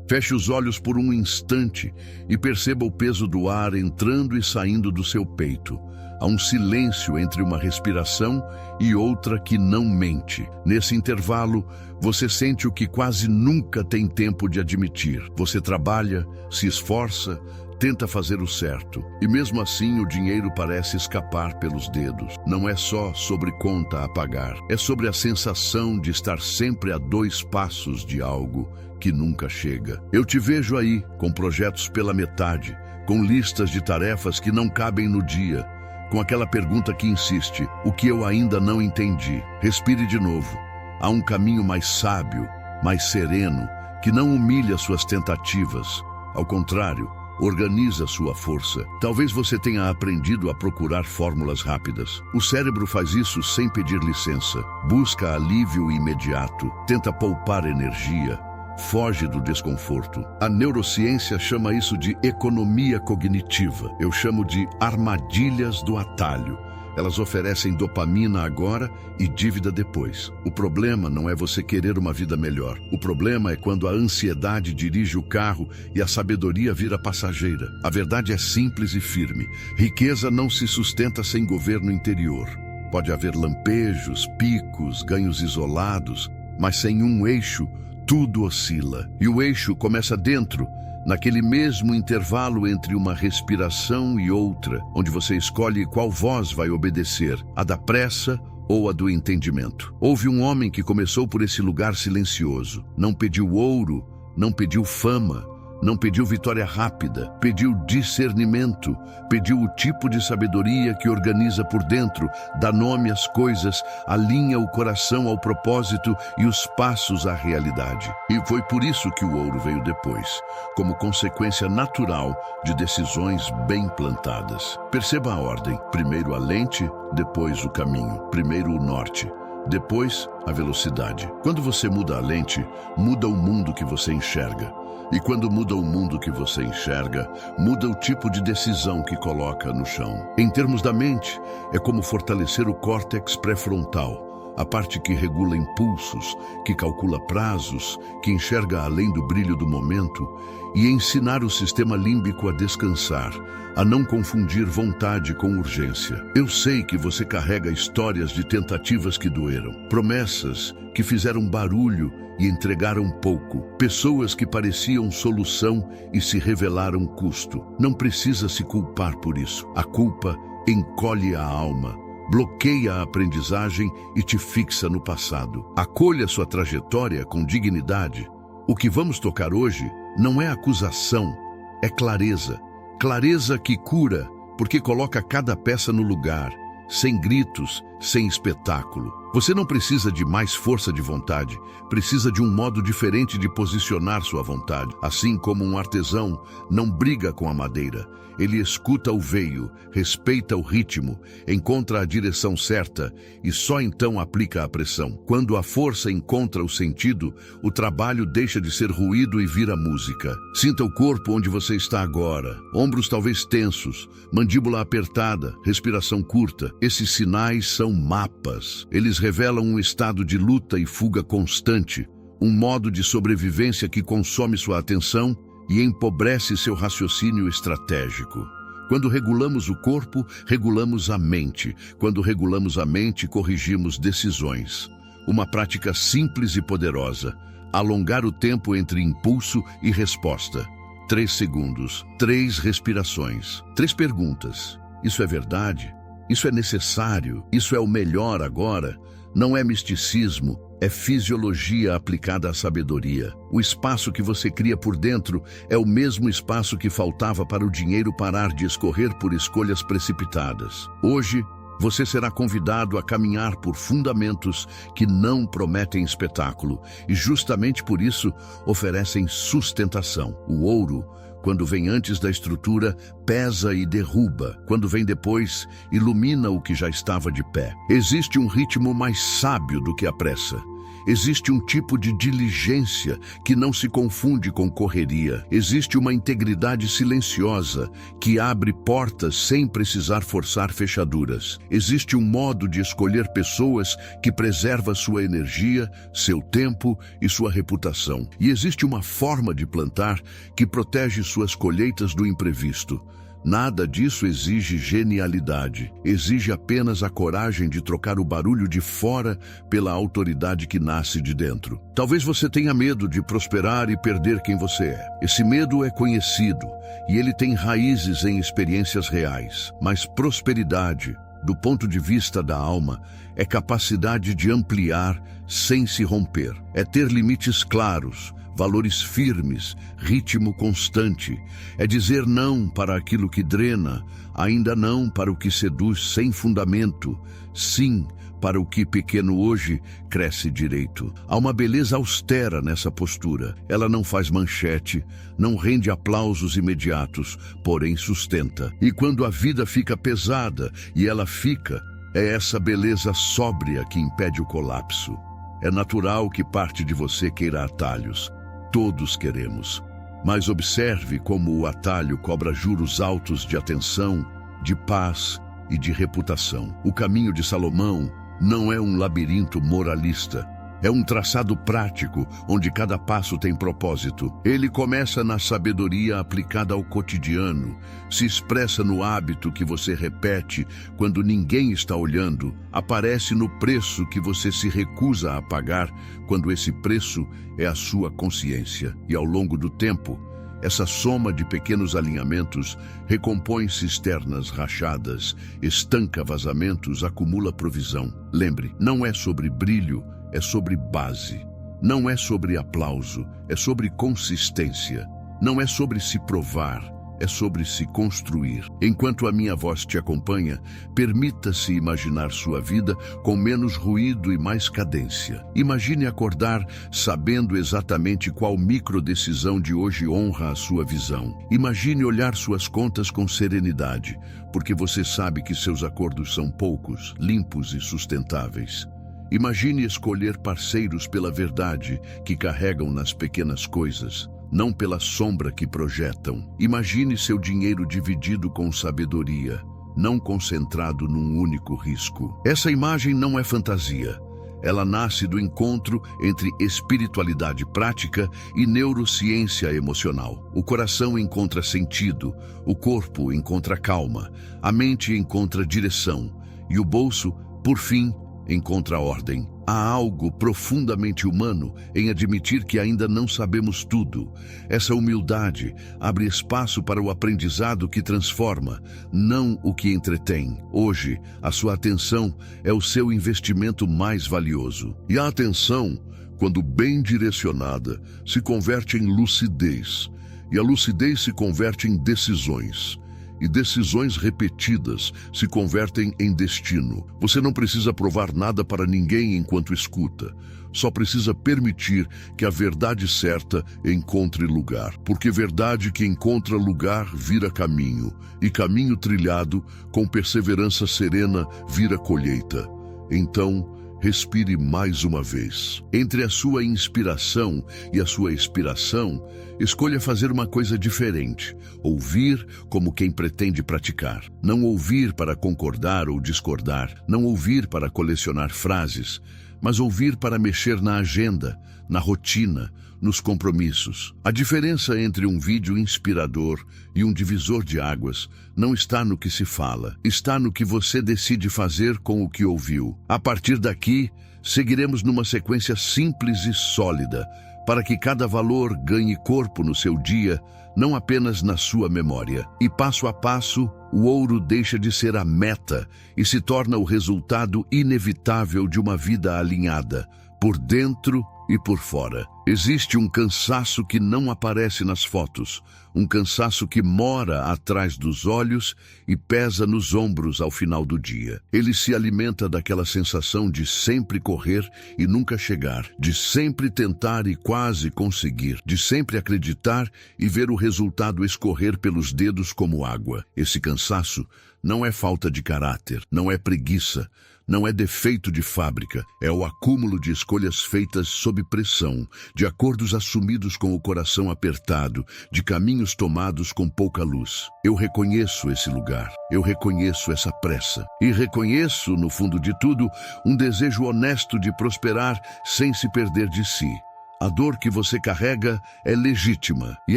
Feche os olhos por um instante e perceba o peso do ar entrando e saindo do seu peito. Há um silêncio entre uma respiração e outra que não mente. Nesse intervalo, você sente o que quase nunca tem tempo de admitir. Você trabalha, se esforça, tenta fazer o certo. E mesmo assim, o dinheiro parece escapar pelos dedos. Não é só sobre conta a pagar. É sobre a sensação de estar sempre a 2 passos de algo que nunca chega. Eu te vejo aí, com projetos pela metade, com listas de tarefas que não cabem no dia, com aquela pergunta que insiste: o que eu ainda não entendi? Respire de novo. Há um caminho mais sábio, mais sereno, que não humilha suas tentativas. Ao contrário, organiza sua força. Talvez você tenha aprendido a procurar fórmulas rápidas. O cérebro faz isso sem pedir licença. Busca alívio imediato, tenta poupar energia, foge do desconforto. A neurociência chama isso de economia cognitiva. Eu chamo de armadilhas do atalho. Elas oferecem dopamina agora e dívida depois. O problema não é você querer uma vida melhor. O problema é quando a ansiedade dirige o carro e a sabedoria vira passageira. A verdade é simples e firme. Riqueza não se sustenta sem governo interior. Pode haver lampejos, picos, ganhos isolados, mas sem um eixo, tudo oscila. E o eixo começa dentro, naquele mesmo intervalo entre uma respiração e outra, onde você escolhe qual voz vai obedecer, a da pressa ou a do entendimento. Houve um homem que começou por esse lugar silencioso. Não pediu ouro, não pediu fama, não pediu vitória rápida, pediu discernimento, pediu o tipo de sabedoria que organiza por dentro, dá nome às coisas, alinha o coração ao propósito e os passos à realidade. E foi por isso que o ouro veio depois, como consequência natural de decisões bem plantadas. Perceba a ordem: primeiro a lente, depois o caminho, primeiro o norte, depois a velocidade. Quando você muda a lente, muda o mundo que você enxerga. E quando muda o mundo que você enxerga, muda o tipo de decisão que coloca no chão. Em termos da mente, é como fortalecer o córtex pré-frontal, a parte que regula impulsos, que calcula prazos, que enxerga além do brilho do momento, e ensinar o sistema límbico a descansar, a não confundir vontade com urgência. Eu sei que você carrega histórias de tentativas que doeram, promessas que fizeram barulho e entregaram pouco, pessoas que pareciam solução e se revelaram custo. Não precisa se culpar por isso. A culpa encolhe a alma, bloqueia a aprendizagem e te fixa no passado. Acolha sua trajetória com dignidade. O que vamos tocar hoje não é acusação, é clareza. Clareza que cura, porque coloca cada peça no lugar, sem gritos, sem espetáculo. Você não precisa de mais força de vontade, precisa de um modo diferente de posicionar sua vontade. Assim como um artesão não briga com a madeira, ele escuta o veio, respeita o ritmo, encontra a direção certa e só então aplica a pressão. Quando a força encontra o sentido, o trabalho deixa de ser ruído e vira música. Sinta o corpo onde você está agora, ombros talvez tensos, mandíbula apertada, respiração curta. Esses sinais são mapas. Eles revelam um estado de luta e fuga constante, um modo de sobrevivência que consome sua atenção e empobrece seu raciocínio estratégico. Quando regulamos o corpo, regulamos a mente. Quando regulamos a mente, corrigimos decisões. Uma prática simples e poderosa: alongar o tempo entre impulso e resposta. 3 segundos, 3 respirações, 3 perguntas. Isso é verdade? Isso é necessário? Isso é o melhor agora? Não é misticismo, é fisiologia aplicada à sabedoria. O espaço que você cria por dentro é o mesmo espaço que faltava para o dinheiro parar de escorrer por escolhas precipitadas. Hoje, você será convidado a caminhar por fundamentos que não prometem espetáculo e justamente por isso oferecem sustentação. O ouro, quando vem antes da estrutura, pesa e derruba. Quando vem depois, ilumina o que já estava de pé. Existe um ritmo mais sábio do que a pressa. Existe um tipo de diligência que não se confunde com correria. Existe uma integridade silenciosa que abre portas sem precisar forçar fechaduras. Existe um modo de escolher pessoas que preserva sua energia, seu tempo e sua reputação. E existe uma forma de plantar que protege suas colheitas do imprevisto. Nada disso exige genialidade, exige apenas a coragem de trocar o barulho de fora pela autoridade que nasce de dentro. Talvez você tenha medo de prosperar e perder quem você é. Esse medo é conhecido e ele tem raízes em experiências reais. Mas prosperidade, do ponto de vista da alma, é capacidade de ampliar sem se romper. É ter limites claros, valores firmes, ritmo constante. É dizer não para aquilo que drena, ainda não para o que seduz sem fundamento, sim para o que pequeno hoje cresce direito. Há uma beleza austera nessa postura. Ela não faz manchete, não rende aplausos imediatos, porém sustenta. E quando a vida fica pesada, e ela fica, é essa beleza sóbria que impede o colapso. É natural que parte de você queira atalhos. Todos queremos. Mas observe como o atalho cobra juros altos de atenção, de paz e de reputação. O caminho de Salomão não é um labirinto moralista. É um traçado prático, onde cada passo tem propósito. Ele começa na sabedoria aplicada ao cotidiano, se expressa no hábito que você repete quando ninguém está olhando, aparece no preço que você se recusa a pagar quando esse preço é a sua consciência. E ao longo do tempo, essa soma de pequenos alinhamentos recompõe cisternas rachadas, estanca vazamentos, acumula provisão. Lembre, não é sobre brilho, é sobre base. Não é sobre aplauso, é sobre consistência. Não é sobre se provar, é sobre se construir. Enquanto a minha voz te acompanha, permita-se imaginar sua vida com menos ruído e mais cadência. Imagine acordar sabendo exatamente qual microdecisão de hoje honra a sua visão. Imagine olhar suas contas com serenidade, porque você sabe que seus acordos são poucos, limpos e sustentáveis. Imagine escolher parceiros pela verdade que carregam nas pequenas coisas, não pela sombra que projetam. Imagine seu dinheiro dividido com sabedoria, não concentrado num único risco. Essa imagem não é fantasia. Ela nasce do encontro entre espiritualidade prática e neurociência emocional. O coração encontra sentido, o corpo encontra calma, a mente encontra direção e o bolso, por fim, encontra ordem. Há algo profundamente humano em admitir que ainda não sabemos tudo. Essa humildade abre espaço para o aprendizado que transforma, não o que entretém. Hoje, a sua atenção é o seu investimento mais valioso. E a atenção, quando bem direcionada, se converte em lucidez. E a lucidez se converte em decisões. E decisões repetidas se convertem em destino. Você não precisa provar nada para ninguém enquanto escuta. Só precisa permitir que a verdade certa encontre lugar. Porque verdade que encontra lugar vira caminho. E caminho trilhado, com perseverança serena, vira colheita. Então, respire mais uma vez. Entre a sua inspiração e a sua expiração, escolha fazer uma coisa diferente. Ouvir como quem pretende praticar. Não ouvir para concordar ou discordar. Não ouvir para colecionar frases, mas ouvir para mexer na agenda, na rotina, nos compromissos. A diferença entre um vídeo inspirador e um divisor de águas não está no que se fala, está no que você decide fazer com o que ouviu. A partir daqui, seguiremos numa sequência simples e sólida, para que cada valor ganhe corpo no seu dia, não apenas na sua memória. E passo a passo, o ouro deixa de ser a meta e se torna o resultado inevitável de uma vida alinhada, por dentro e por fora. Existe um cansaço que não aparece nas fotos, um cansaço que mora atrás dos olhos e pesa nos ombros ao final do dia. Ele se alimenta daquela sensação de sempre correr e nunca chegar, de sempre tentar e quase conseguir, de sempre acreditar e ver o resultado escorrer pelos dedos como água. Esse cansaço não é falta de caráter, não é preguiça, não é defeito de fábrica, é o acúmulo de escolhas feitas sob pressão, de acordos assumidos com o coração apertado, de caminhos tomados com pouca luz. Eu reconheço esse lugar, eu reconheço essa pressa, e reconheço, no fundo de tudo, um desejo honesto de prosperar sem se perder de si. A dor que você carrega é legítima e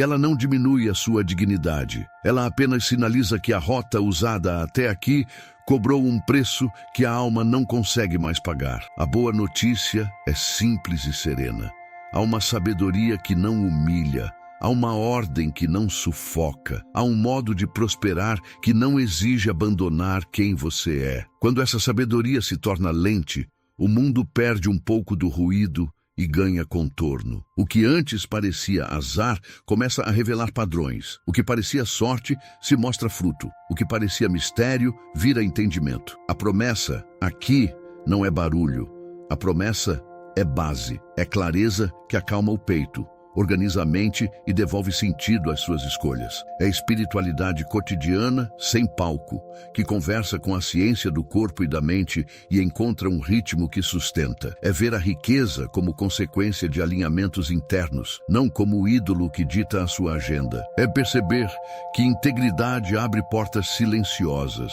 ela não diminui a sua dignidade. Ela apenas sinaliza que a rota usada até aqui cobrou um preço que a alma não consegue mais pagar. A boa notícia é simples e serena. Há uma sabedoria que não humilha. Há uma ordem que não sufoca. Há um modo de prosperar que não exige abandonar quem você é. Quando essa sabedoria se torna lente, o mundo perde um pouco do ruído e ganha contorno. O que antes parecia azar começa a revelar padrões. O que parecia sorte se mostra fruto. O que parecia mistério vira entendimento. A promessa aqui não é barulho. A promessa é base, é clareza que acalma o peito, organiza a mente e devolve sentido às suas escolhas. É espiritualidade cotidiana, sem palco, que conversa com a ciência do corpo e da mente e encontra um ritmo que sustenta. É ver a riqueza como consequência de alinhamentos internos, não como o ídolo que dita a sua agenda. É perceber que integridade abre portas silenciosas,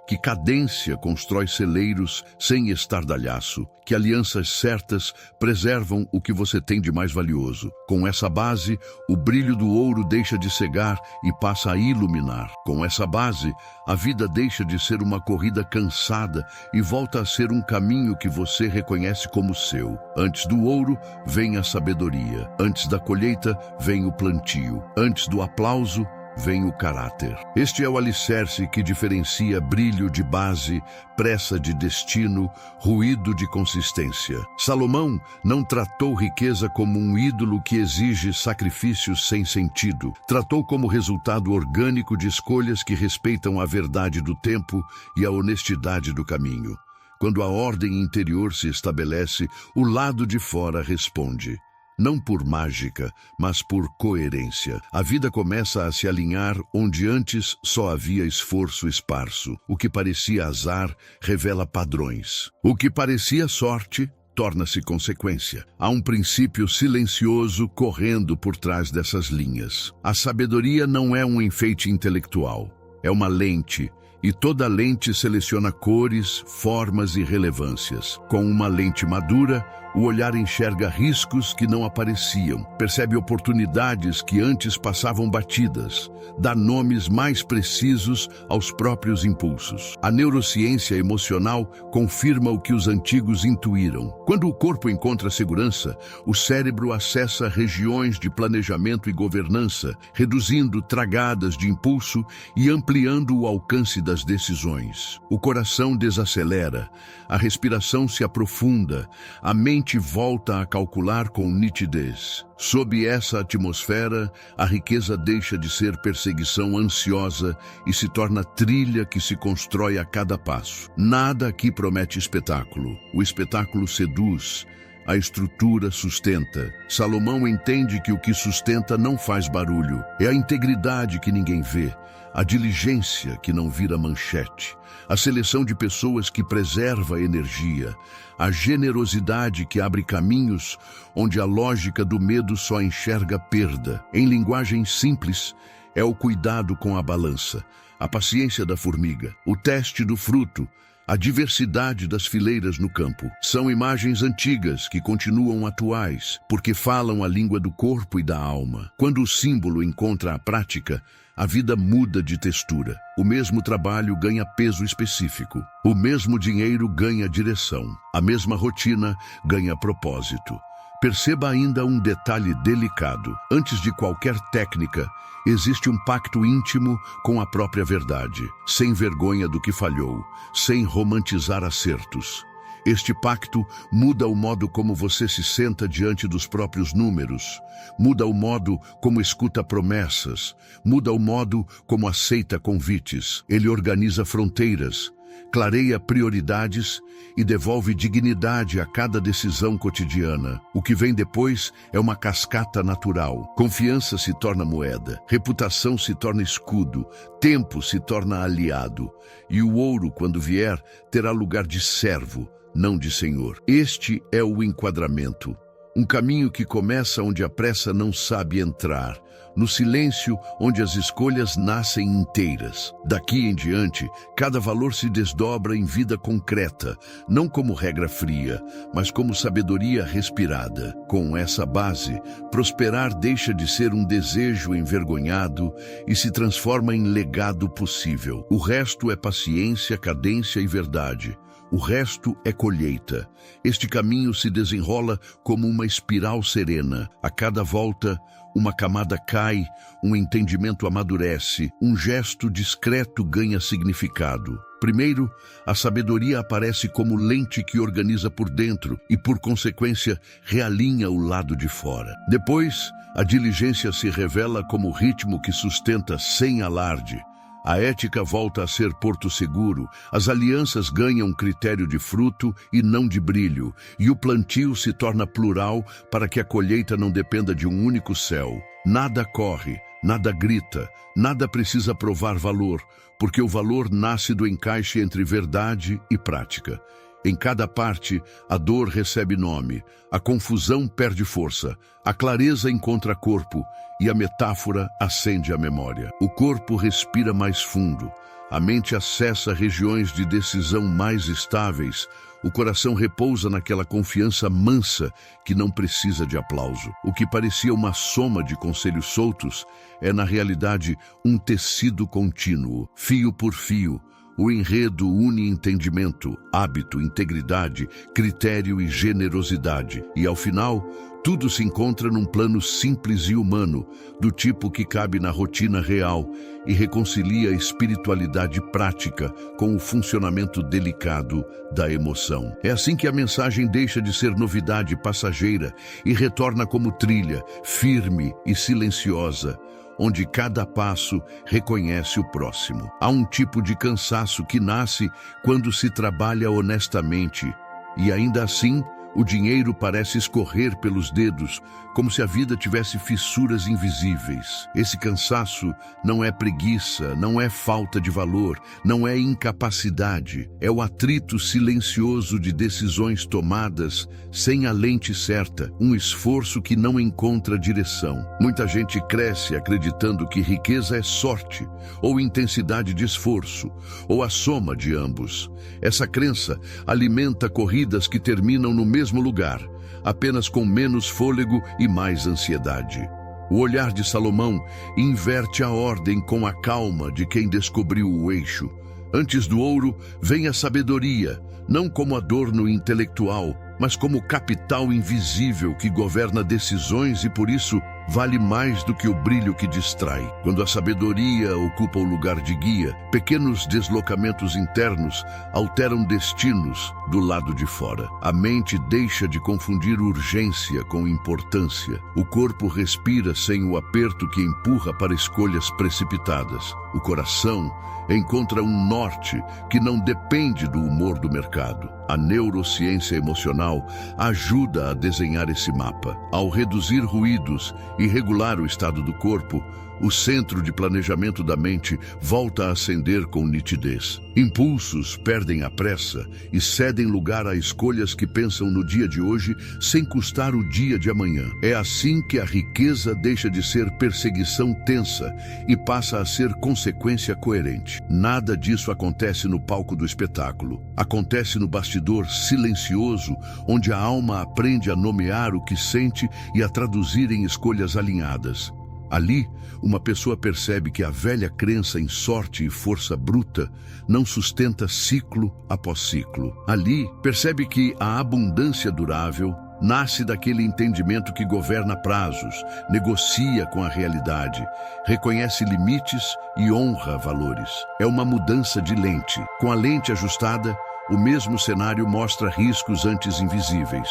que cadência constrói celeiros sem estardalhaço, que alianças certas preservam o que você tem de mais valioso. Com essa base, o brilho do ouro deixa de cegar e passa a iluminar. Com essa base, a vida deixa de ser uma corrida cansada e volta a ser um caminho que você reconhece como seu. Antes do ouro, vem a sabedoria. Antes da colheita, vem o plantio. Antes do aplauso, vem o caráter. Este é o alicerce que diferencia brilho de base, pressa de destino, ruído de consistência. Salomão não tratou riqueza como um ídolo que exige sacrifícios sem sentido. Tratou como resultado orgânico de escolhas que respeitam a verdade do tempo e a honestidade do caminho. Quando a ordem interior se estabelece, o lado de fora responde. Não por mágica, mas por coerência. A vida começa a se alinhar onde antes só havia esforço esparso. O que parecia azar revela padrões. O que parecia sorte torna-se consequência. Há um princípio silencioso correndo por trás dessas linhas. A sabedoria não é um enfeite intelectual, é uma lente. E toda lente seleciona cores, formas e relevâncias. Com uma lente madura, o olhar enxerga riscos que não apareciam, percebe oportunidades que antes passavam batidas, dá nomes mais precisos aos próprios impulsos. A neurociência emocional confirma o que os antigos intuíram. Quando o corpo encontra segurança, o cérebro acessa regiões de planejamento e governança, reduzindo tragadas de impulso e ampliando o alcance das decisões. O coração desacelera, a respiração se aprofunda, a mente volta a calcular com nitidez. Sob essa atmosfera, a riqueza deixa de ser perseguição ansiosa e se torna trilha que se constrói a cada passo. Nada aqui promete espetáculo. O espetáculo seduz, a estrutura sustenta. Salomão entende que o que sustenta não faz barulho. É a integridade que ninguém vê, a diligência que não vira manchete, a seleção de pessoas que preserva a energia, a generosidade que abre caminhos onde a lógica do medo só enxerga perda. Em linguagem simples, é o cuidado com a balança, a paciência da formiga, o teste do fruto, a diversidade das fileiras no campo. São imagens antigas que continuam atuais, porque falam a língua do corpo e da alma. Quando o símbolo encontra a prática, a vida muda de textura. O mesmo trabalho ganha peso específico. O mesmo dinheiro ganha direção. A mesma rotina ganha propósito. Perceba ainda um detalhe delicado. Antes de qualquer técnica, existe um pacto íntimo com a própria verdade, sem vergonha do que falhou, sem romantizar acertos. Este pacto muda o modo como você se senta diante dos próprios números, muda o modo como escuta promessas, muda o modo como aceita convites. Ele organiza fronteiras, clareia prioridades e devolve dignidade a cada decisão cotidiana. O que vem depois é uma cascata natural. Confiança se torna moeda, reputação se torna escudo, tempo se torna aliado. E o ouro, quando vier, terá lugar de servo, não de senhor. Este é o enquadramento. Um caminho que começa onde a pressa não sabe entrar, no silêncio onde as escolhas nascem inteiras. Daqui em diante, cada valor se desdobra em vida concreta, não como regra fria, mas como sabedoria respirada. Com essa base, prosperar deixa de ser um desejo envergonhado e se transforma em legado possível. O resto é paciência, cadência e verdade. O resto é colheita. Este caminho se desenrola como uma espiral serena. A cada volta, uma camada cai, um entendimento amadurece, um gesto discreto ganha significado. Primeiro, a sabedoria aparece como lente que organiza por dentro e, por consequência, realinha o lado de fora. Depois, a diligência se revela como ritmo que sustenta sem alarde. A ética volta a ser porto seguro, as alianças ganham critério de fruto e não de brilho, e o plantio se torna plural para que a colheita não dependa de um único céu. Nada corre, nada grita, nada precisa provar valor, porque o valor nasce do encaixe entre verdade e prática. Em cada parte, a dor recebe nome, a confusão perde força, a clareza encontra corpo e a metáfora acende a memória. O corpo respira mais fundo, a mente acessa regiões de decisão mais estáveis, o coração repousa naquela confiança mansa que não precisa de aplauso. O que parecia uma soma de conselhos soltos é, na realidade, um tecido contínuo, fio por fio. O enredo une entendimento, hábito, integridade, critério e generosidade. E, ao final, tudo se encontra num plano simples e humano, do tipo que cabe na rotina real e reconcilia a espiritualidade prática com o funcionamento delicado da emoção. É assim que a mensagem deixa de ser novidade passageira e retorna como trilha, firme e silenciosa, onde cada passo reconhece o próximo. Há um tipo de cansaço que nasce quando se trabalha honestamente, e ainda assim, o dinheiro parece escorrer pelos dedos, como se a vida tivesse fissuras invisíveis. Esse cansaço não é preguiça, não é falta de valor, não é incapacidade. É o atrito silencioso de decisões tomadas sem a lente certa, um esforço que não encontra direção. Muita gente cresce acreditando que riqueza é sorte, ou intensidade de esforço, ou a soma de ambos. Essa crença alimenta corridas que terminam no mesmo lugar, apenas com menos fôlego e mais ansiedade. O olhar de Salomão inverte a ordem com a calma de quem descobriu o eixo. Antes do ouro vem a sabedoria, não como adorno intelectual, mas como capital invisível que governa decisões e, por isso, vale mais do que o brilho que distrai. Quando a sabedoria ocupa o lugar de guia, pequenos deslocamentos internos alteram destinos do lado de fora. A mente deixa de confundir urgência com importância. O corpo respira sem o aperto que empurra para escolhas precipitadas. O coração encontra um norte que não depende do humor do mercado. A neurociência emocional ajuda a desenhar esse mapa. Ao reduzir ruídos e regular o estado do corpo, o centro de planejamento da mente volta a acender com nitidez. Impulsos perdem a pressa e cedem lugar a escolhas que pensam no dia de hoje sem custar o dia de amanhã. É assim que a riqueza deixa de ser perseguição tensa e passa a ser consequência coerente. Nada disso acontece no palco do espetáculo. Acontece no bastidor silencioso, onde a alma aprende a nomear o que sente e a traduzir em escolhas alinhadas. Ali, uma pessoa percebe que a velha crença em sorte e força bruta não sustenta ciclo após ciclo. Ali, percebe que a abundância durável nasce daquele entendimento que governa prazos, negocia com a realidade, reconhece limites e honra valores. É uma mudança de lente. Com a lente ajustada, o mesmo cenário mostra riscos antes invisíveis.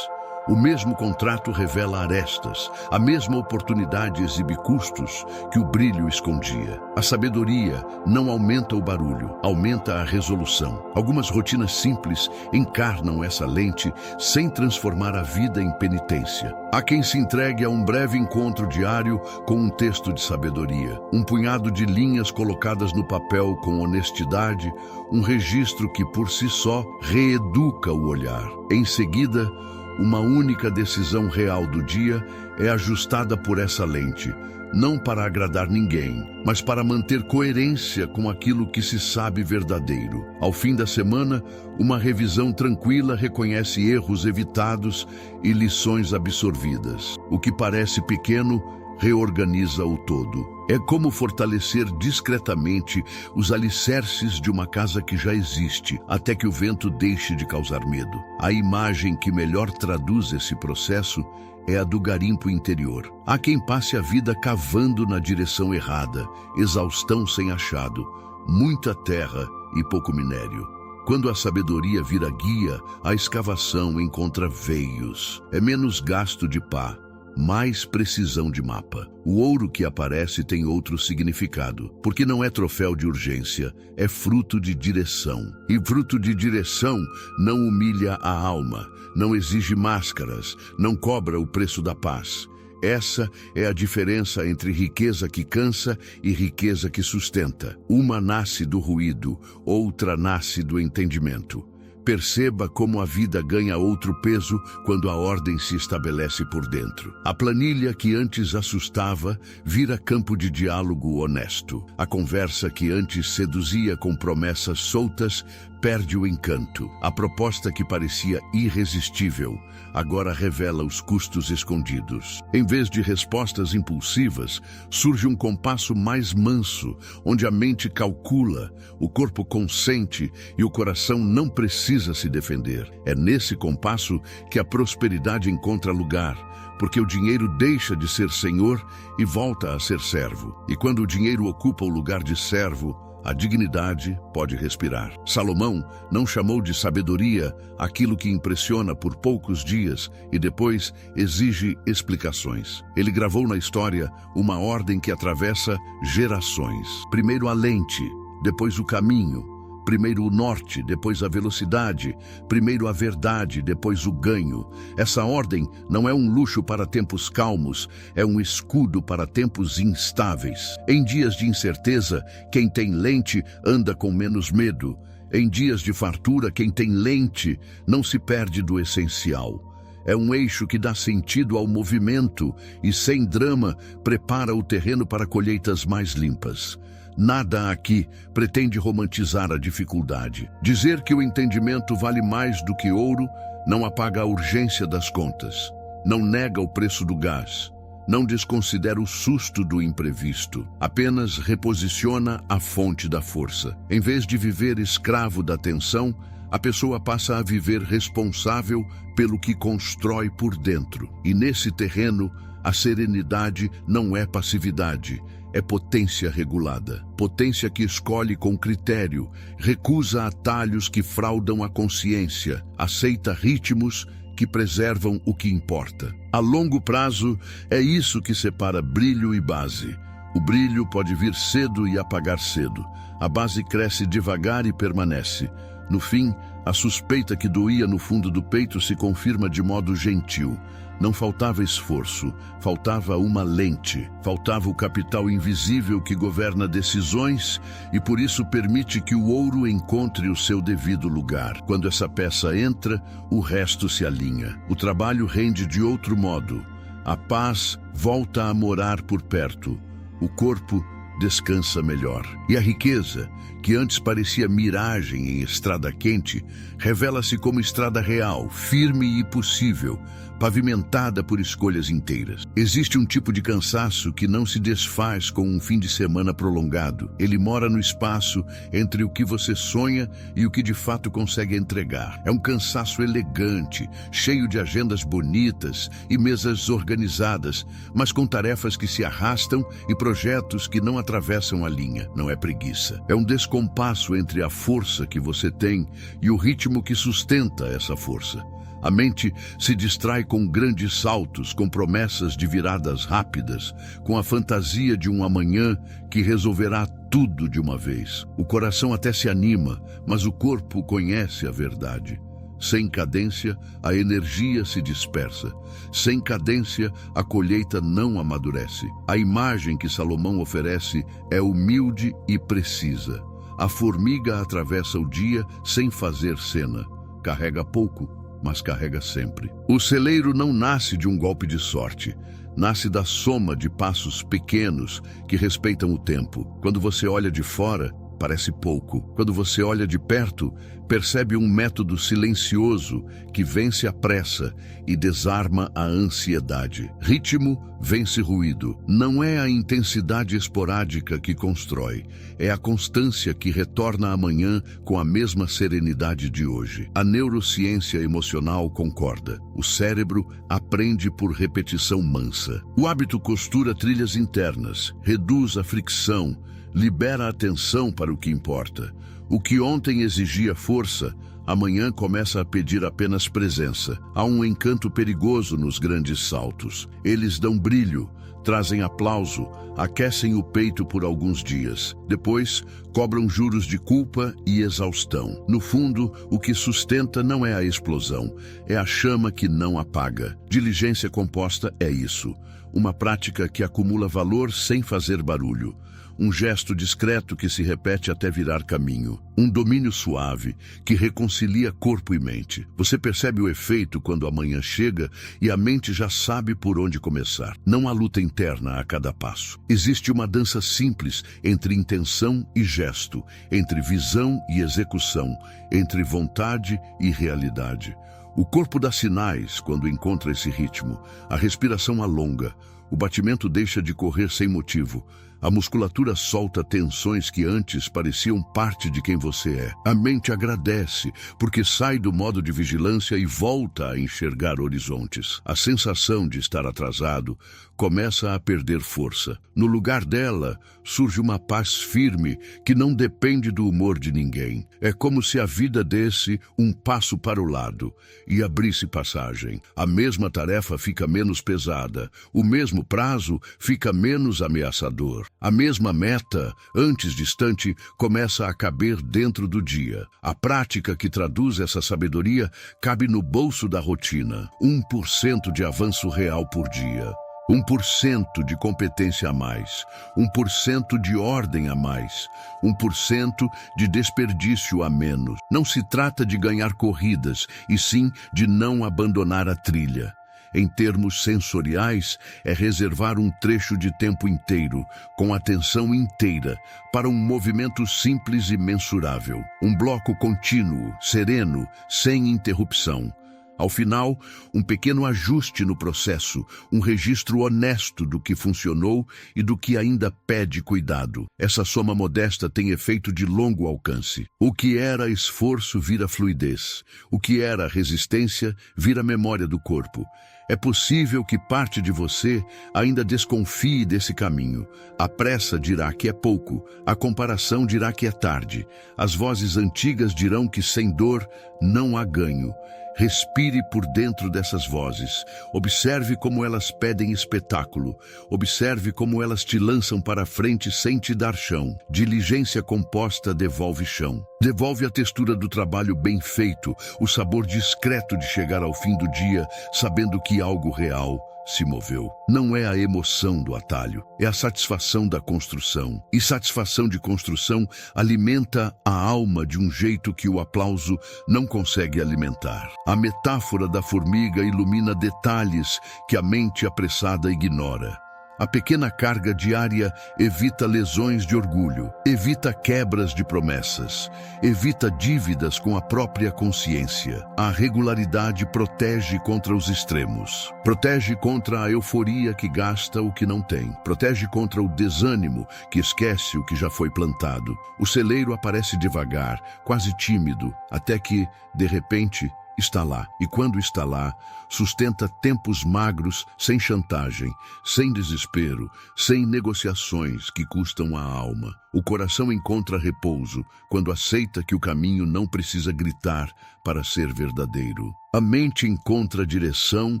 O mesmo contrato revela arestas, a mesma oportunidade exibe custos que o brilho escondia. A sabedoria não aumenta o barulho, aumenta a resolução. Algumas rotinas simples encarnam essa lente sem transformar a vida em penitência. Há quem se entregue a um breve encontro diário com um texto de sabedoria, um punhado de linhas colocadas no papel com honestidade, um registro que por si só reeduca o olhar. Em seguida, uma única decisão real do dia é ajustada por essa lente, não para agradar ninguém, mas para manter coerência com aquilo que se sabe verdadeiro. Ao fim da semana, uma revisão tranquila reconhece erros evitados e lições absorvidas. O que parece pequeno reorganiza o todo. É como fortalecer discretamente os alicerces de uma casa que já existe, até que o vento deixe de causar medo. A imagem que melhor traduz esse processo é a do garimpo interior. Há quem passe a vida cavando na direção errada, exaustão sem achado, muita terra e pouco minério. Quando a sabedoria vira guia, a escavação encontra veios. É menos gasto de pá, mais precisão de mapa. O ouro que aparece tem outro significado, porque não é troféu de urgência, é fruto de direção. E fruto de direção não humilha a alma, não exige máscaras, não cobra o preço da paz. Essa é a diferença entre riqueza que cansa e riqueza que sustenta. Uma nasce do ruído, outra nasce do entendimento. Perceba como a vida ganha outro peso quando a ordem se estabelece por dentro. A planilha que antes assustava vira campo de diálogo honesto. A conversa que antes seduzia com promessas soltas perde o encanto. A proposta que parecia irresistível agora revela os custos escondidos. Em vez de respostas impulsivas, surge um compasso mais manso, onde a mente calcula, o corpo consente e o coração não precisa se defender. É nesse compasso que a prosperidade encontra lugar, porque o dinheiro deixa de ser senhor e volta a ser servo. E quando o dinheiro ocupa o lugar de servo, a dignidade pode respirar. Salomão não chamou de sabedoria aquilo que impressiona por poucos dias e depois exige explicações. Ele gravou na história uma ordem que atravessa gerações. Primeiro a lente, depois o caminho. Primeiro o norte, depois a velocidade. Primeiro a verdade, depois o ganho. Essa ordem não é um luxo para tempos calmos, é um escudo para tempos instáveis. Em dias de incerteza, quem tem lente anda com menos medo. Em dias de fartura, quem tem lente não se perde do essencial. É um eixo que dá sentido ao movimento e, sem drama, prepara o terreno para colheitas mais limpas. Nada aqui pretende romantizar a dificuldade. Dizer que o entendimento vale mais do que ouro não apaga a urgência das contas, não nega o preço do gás, não desconsidera o susto do imprevisto, apenas reposiciona a fonte da força. Em vez de viver escravo da tensão, a pessoa passa a viver responsável pelo que constrói por dentro. E nesse terreno, a serenidade não é passividade, é potência regulada. Potência que escolhe com critério, recusa atalhos que fraudam a consciência, aceita ritmos que preservam o que importa. A longo prazo, é isso que separa brilho e base. O brilho pode vir cedo e apagar cedo. A base cresce devagar e permanece. No fim, a suspeita que doía no fundo do peito se confirma de modo gentil. Não faltava esforço, faltava uma lente, faltava o capital invisível que governa decisões e por isso permite que o ouro encontre o seu devido lugar. Quando essa peça entra, o resto se alinha. O trabalho rende de outro modo. A paz volta a morar por perto. O corpo descansa melhor. E a riqueza, que antes parecia miragem em estrada quente, revela-se como estrada real, firme e possível, pavimentada por escolhas inteiras. Existe um tipo de cansaço que não se desfaz com um fim de semana prolongado. Ele mora no espaço entre o que você sonha e o que de fato consegue entregar. É um cansaço elegante, cheio de agendas bonitas e mesas organizadas, mas com tarefas que se arrastam e projetos que não atravessam a linha. Não é preguiça. É um descompasso entre a força que você tem e o ritmo que sustenta essa força. A mente se distrai com grandes saltos, com promessas de viradas rápidas, com a fantasia de um amanhã que resolverá tudo de uma vez. O coração até se anima, mas o corpo conhece a verdade. Sem cadência, a energia se dispersa. Sem cadência, a colheita não amadurece. A imagem que Salomão oferece é humilde e precisa. A formiga atravessa o dia sem fazer cena. Carrega pouco, mas carrega sempre. O celeiro não nasce de um golpe de sorte. Nasce da soma de passos pequenos que respeitam o tempo. Quando você olha de fora, parece pouco. Quando você olha de perto, percebe um método silencioso que vence a pressa e desarma a ansiedade. Ritmo vence ruído. Não é a intensidade esporádica que constrói, é a constância que retorna amanhã com a mesma serenidade de hoje. A neurociência emocional concorda. O cérebro aprende por repetição mansa. O hábito costura trilhas internas, reduz a fricção, libera a atenção para o que importa. O que ontem exigia força, amanhã começa a pedir apenas presença. Há um encanto perigoso nos grandes saltos. Eles dão brilho, trazem aplauso, aquecem o peito por alguns dias. Depois, cobram juros de culpa e exaustão. No fundo, o que sustenta não é a explosão, é a chama que não apaga. Diligência composta é isso. Uma prática que acumula valor sem fazer barulho. Um gesto discreto que se repete até virar caminho. Um domínio suave que reconcilia corpo e mente. Você percebe o efeito quando a manhã chega e a mente já sabe por onde começar. Não há luta interna a cada passo. Existe uma dança simples entre intenção e gesto, entre visão e execução, entre vontade e realidade. O corpo dá sinais quando encontra esse ritmo. A respiração alonga. O batimento deixa de correr sem motivo. A musculatura solta tensões que antes pareciam parte de quem você é. A mente agradece, porque sai do modo de vigilância e volta a enxergar horizontes. A sensação de estar atrasado começa a perder força. No lugar dela, surge uma paz firme que não depende do humor de ninguém. É como se a vida desse um passo para o lado e abrisse passagem. A mesma tarefa fica menos pesada. O mesmo prazo fica menos ameaçador. A mesma meta, antes distante, começa a caber dentro do dia. A prática que traduz essa sabedoria cabe no bolso da rotina. 1% de avanço real por dia. 1% de competência a mais, 1% de ordem a mais, 1% de desperdício a menos. Não se trata de ganhar corridas, e sim de não abandonar a trilha. Em termos sensoriais, é reservar um trecho de tempo inteiro, com atenção inteira, para um movimento simples e mensurável. Um bloco contínuo, sereno, sem interrupção. Ao final, um pequeno ajuste no processo, um registro honesto do que funcionou e do que ainda pede cuidado. Essa soma modesta tem efeito de longo alcance. O que era esforço vira fluidez. O que era resistência vira memória do corpo. É possível que parte de você ainda desconfie desse caminho. A pressa dirá que é pouco, a comparação dirá que é tarde. As vozes antigas dirão que sem dor não há ganho. Respire por dentro dessas vozes. Observe como elas pedem espetáculo. Observe como elas te lançam para frente sem te dar chão. Diligência composta devolve chão. Devolve a textura do trabalho bem feito, o sabor discreto de chegar ao fim do dia, sabendo que algo real se moveu. Não é a emoção do atalho, é a satisfação da construção. E satisfação de construção alimenta a alma de um jeito que o aplauso não consegue alimentar. A metáfora da formiga ilumina detalhes que a mente apressada ignora. A pequena carga diária evita lesões de orgulho, evita quebras de promessas, evita dívidas com a própria consciência. A regularidade protege contra os extremos. Protege contra a euforia que gasta o que não tem. Protege contra o desânimo que esquece o que já foi plantado. O celeiro aparece devagar, quase tímido, até que, de repente, está lá. E quando está lá, sustenta tempos magros, sem chantagem, sem desespero, sem negociações que custam a alma. O coração encontra repouso quando aceita que o caminho não precisa gritar para ser verdadeiro. A mente encontra direção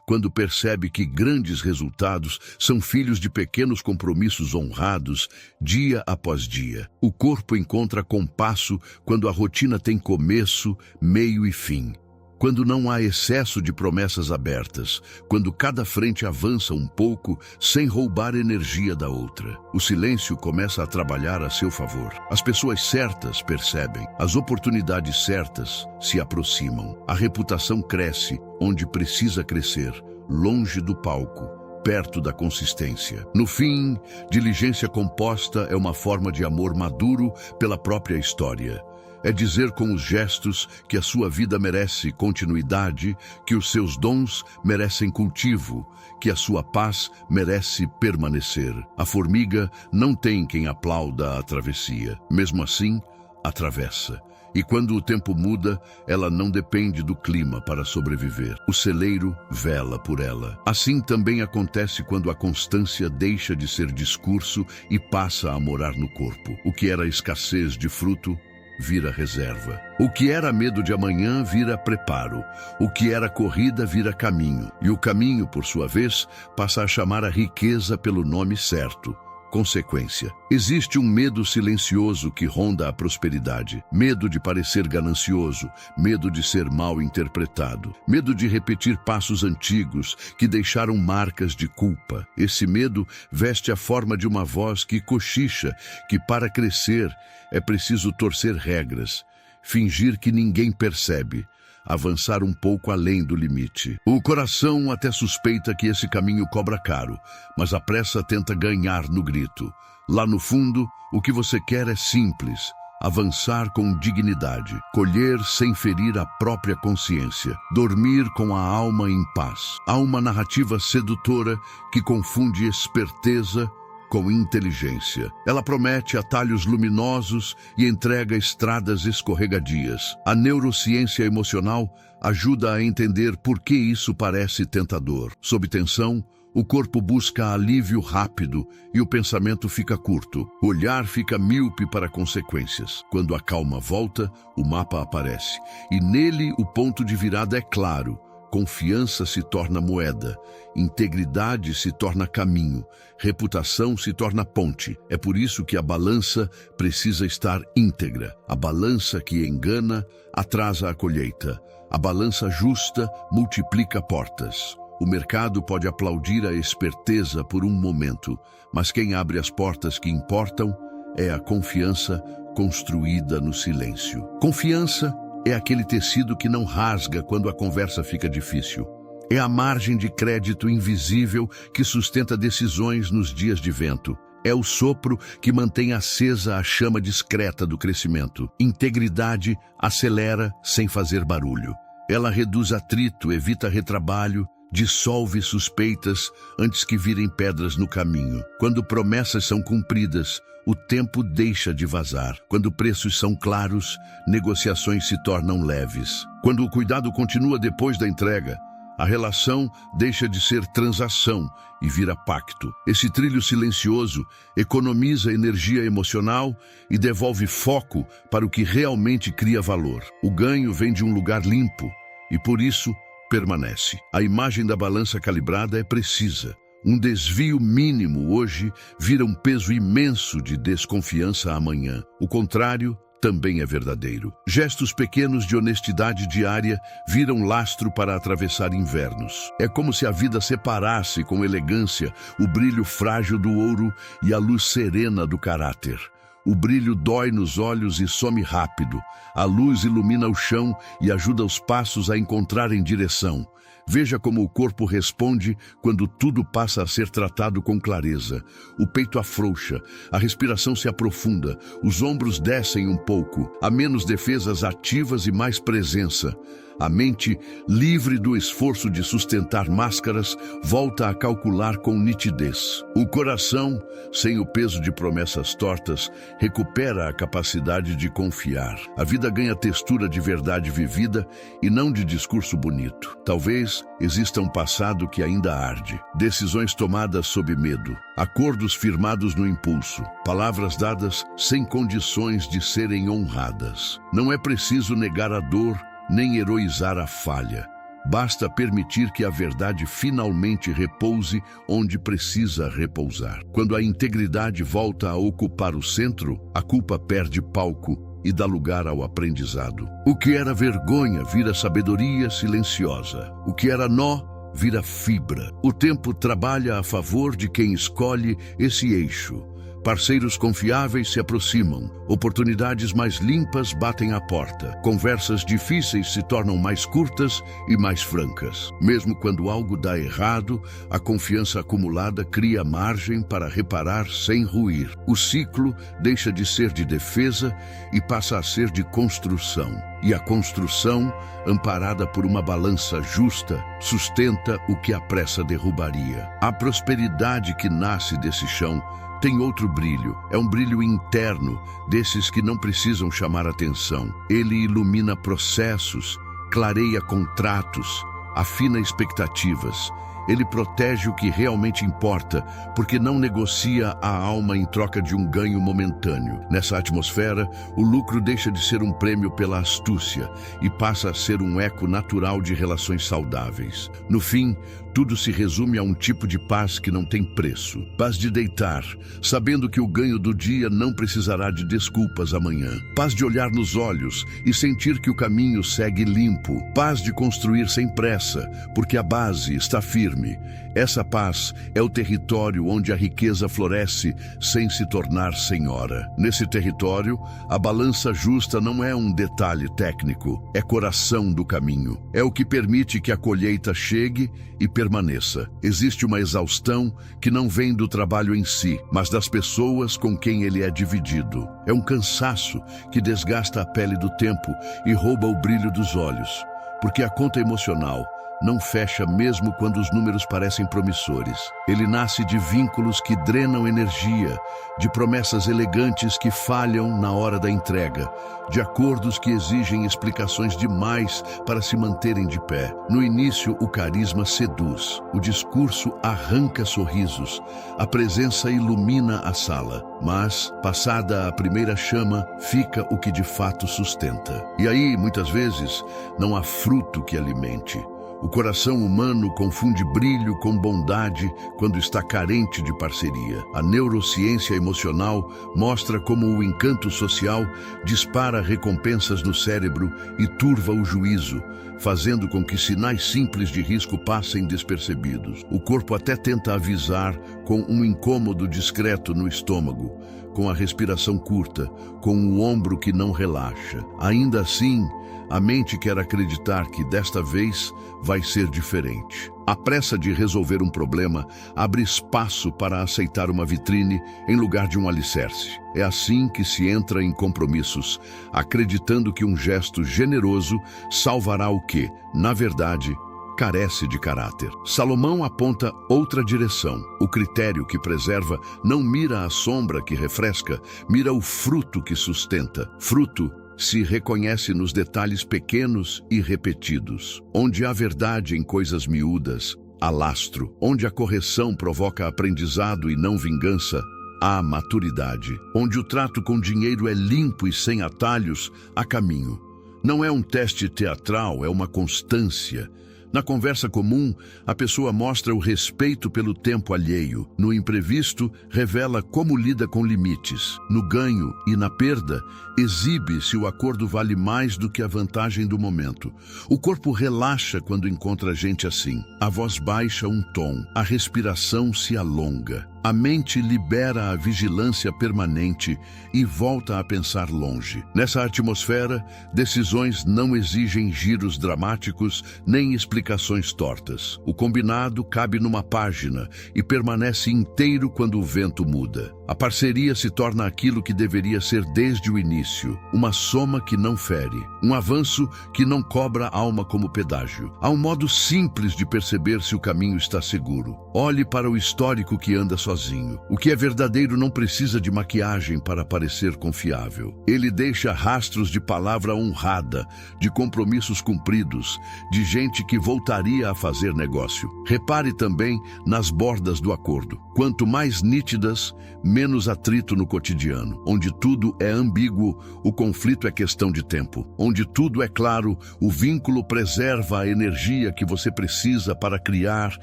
quando percebe que grandes resultados são filhos de pequenos compromissos honrados, dia após dia. O corpo encontra compasso quando a rotina tem começo, meio e fim. Quando não há excesso de promessas abertas, quando cada frente avança um pouco sem roubar energia da outra. O silêncio começa a trabalhar a seu favor. As pessoas certas percebem, as oportunidades certas se aproximam. A reputação cresce onde precisa crescer, longe do palco, perto da consistência. No fim, diligência composta é uma forma de amor maduro pela própria história. É dizer com os gestos que a sua vida merece continuidade, que os seus dons merecem cultivo, que a sua paz merece permanecer. A formiga não tem quem aplauda a travessia. Mesmo assim, atravessa. E quando o tempo muda, ela não depende do clima para sobreviver. O celeiro vela por ela. Assim também acontece quando a constância deixa de ser discurso e passa a morar no corpo. O que era escassez de fruto vira reserva. O que era medo de amanhã vira preparo. O que era corrida vira caminho. E o caminho, por sua vez, passa a chamar a riqueza pelo nome certo. Consequência. Existe um medo silencioso que ronda a prosperidade. Medo de parecer ganancioso, medo de ser mal interpretado, medo de repetir passos antigos que deixaram marcas de culpa. Esse medo veste a forma de uma voz que cochicha que para crescer é preciso torcer regras, fingir que ninguém percebe, avançar um pouco além do limite. O coração até suspeita que esse caminho cobra caro, mas a pressa tenta ganhar no grito. Lá no fundo, o que você quer é simples: avançar com dignidade, colher sem ferir a própria consciência, dormir com a alma em paz. Há uma narrativa sedutora que confunde esperteza com inteligência. Ela promete atalhos luminosos e entrega estradas escorregadias. A neurociência emocional ajuda a entender por que isso parece tentador. Sob tensão, o corpo busca alívio rápido e o pensamento fica curto. O olhar fica míope para consequências. Quando a calma volta, o mapa aparece. E nele o ponto de virada é claro. Confiança se torna moeda, integridade se torna caminho, reputação se torna ponte. É por isso que a balança precisa estar íntegra. A balança que engana atrasa a colheita. A balança justa multiplica portas. O mercado pode aplaudir a esperteza por um momento, mas quem abre as portas que importam é a confiança construída no silêncio. Confiança é aquele tecido que não rasga quando a conversa fica difícil. É a margem de crédito invisível que sustenta decisões nos dias de vento. É o sopro que mantém acesa a chama discreta do crescimento. Integridade acelera sem fazer barulho. Ela reduz atrito, evita retrabalho, dissolve suspeitas antes que virem pedras no caminho. Quando promessas são cumpridas, o tempo deixa de vazar. Quando preços são claros, negociações se tornam leves. Quando o cuidado continua depois da entrega, a relação deixa de ser transação e vira pacto. Esse trilho silencioso economiza energia emocional e devolve foco para o que realmente cria valor. O ganho vem de um lugar limpo e, por isso, permanece. A imagem da balança calibrada é precisa. Um desvio mínimo hoje vira um peso imenso de desconfiança amanhã. O contrário também é verdadeiro. Gestos pequenos de honestidade diária viram lastro para atravessar invernos. É como se a vida separasse com elegância o brilho frágil do ouro e a luz serena do caráter. O brilho dói nos olhos e some rápido. A luz ilumina o chão e ajuda os passos a encontrarem direção. Veja como o corpo responde quando tudo passa a ser tratado com clareza. O peito afrouxa, a respiração se aprofunda, os ombros descem um pouco, há menos defesas ativas e mais presença. A mente, livre do esforço de sustentar máscaras, volta a calcular com nitidez. O coração, sem o peso de promessas tortas, recupera a capacidade de confiar. A vida ganha textura de verdade vivida e não de discurso bonito. Talvez exista um passado que ainda arde. Decisões tomadas sob medo. Acordos firmados no impulso. Palavras dadas sem condições de serem honradas. Não é preciso negar a dor, nem heroizar a falha. Basta permitir que a verdade finalmente repouse onde precisa repousar. Quando a integridade volta a ocupar o centro, a culpa perde palco e dá lugar ao aprendizado. O que era vergonha vira sabedoria silenciosa. O que era nó vira fibra. O tempo trabalha a favor de quem escolhe esse eixo. Parceiros confiáveis se aproximam, oportunidades mais limpas batem à porta, conversas difíceis se tornam mais curtas e mais francas. Mesmo quando algo dá errado, a confiança acumulada cria margem para reparar sem ruir. O ciclo deixa de ser de defesa e passa a ser de construção. E a construção, amparada por uma balança justa, sustenta o que a pressa derrubaria. A prosperidade que nasce desse chão tem outro brilho, é um brilho interno, desses que não precisam chamar atenção. Ele ilumina processos, clareia contratos, afina expectativas. Ele protege o que realmente importa, porque não negocia a alma em troca de um ganho momentâneo. Nessa atmosfera, o lucro deixa de ser um prêmio pela astúcia e passa a ser um eco natural de relações saudáveis. No fim, tudo se resume a um tipo de paz que não tem preço. Paz de deitar, sabendo que o ganho do dia não precisará de desculpas amanhã. Paz de olhar nos olhos e sentir que o caminho segue limpo. Paz de construir sem pressa, porque a base está firme. Essa paz é o território onde a riqueza floresce sem se tornar senhora. Nesse território, a balança justa não é um detalhe técnico, é coração do caminho. É o que permite que a colheita chegue e permaneça. Existe uma exaustão que não vem do trabalho em si, mas das pessoas com quem ele é dividido. É um cansaço que desgasta a pele do tempo e rouba o brilho dos olhos, porque a conta emocional não fecha mesmo quando os números parecem promissores. Ele nasce de vínculos que drenam energia, de promessas elegantes que falham na hora da entrega, de acordos que exigem explicações demais para se manterem de pé. No início, o carisma seduz, o discurso arranca sorrisos, a presença ilumina a sala, mas, passada a primeira chama, fica o que de fato sustenta. E aí, muitas vezes, não há fruto que alimente. O coração humano confunde brilho com bondade quando está carente de parceria. A neurociência emocional mostra como o encanto social dispara recompensas no cérebro e turva o juízo, fazendo com que sinais simples de risco passem despercebidos. O corpo até tenta avisar com um incômodo discreto no estômago, com a respiração curta, com o ombro que não relaxa. Ainda assim, a mente quer acreditar que desta vez vai ser diferente. A pressa de resolver um problema abre espaço para aceitar uma vitrine em lugar de um alicerce. É assim que se entra em compromissos, acreditando que um gesto generoso salvará o que, na verdade, carece de caráter. Salomão aponta outra direção. O critério que preserva não mira a sombra que refresca, mira o fruto que sustenta. Fruto se reconhece nos detalhes pequenos e repetidos. Onde há verdade em coisas miúdas, há lastro. Onde a correção provoca aprendizado e não vingança, há maturidade. Onde o trato com dinheiro é limpo e sem atalhos, há caminho. Não é um teste teatral, é uma constância. Na conversa comum, a pessoa mostra o respeito pelo tempo alheio. No imprevisto, revela como lida com limites. No ganho e na perda, exibe se o acordo vale mais do que a vantagem do momento. O corpo relaxa quando encontra gente assim. A voz baixa um tom, a respiração se alonga. A mente libera a vigilância permanente e volta a pensar longe. Nessa atmosfera, decisões não exigem giros dramáticos nem explicações tortas. O combinado cabe numa página e permanece inteiro quando o vento muda. A parceria se torna aquilo que deveria ser desde o início, uma soma que não fere, um avanço que não cobra a alma como pedágio. Há um modo simples de perceber se o caminho está seguro. Olhe para o histórico que anda sozinho. O que é verdadeiro não precisa de maquiagem para parecer confiável. Ele deixa rastros de palavra honrada, de compromissos cumpridos, de gente que voltaria a fazer negócio. Repare também nas bordas do acordo. Quanto mais nítidas, menos atrito no cotidiano. Onde tudo é ambíguo, o conflito é questão de tempo. Onde tudo é claro, o vínculo preserva a energia que você precisa para criar,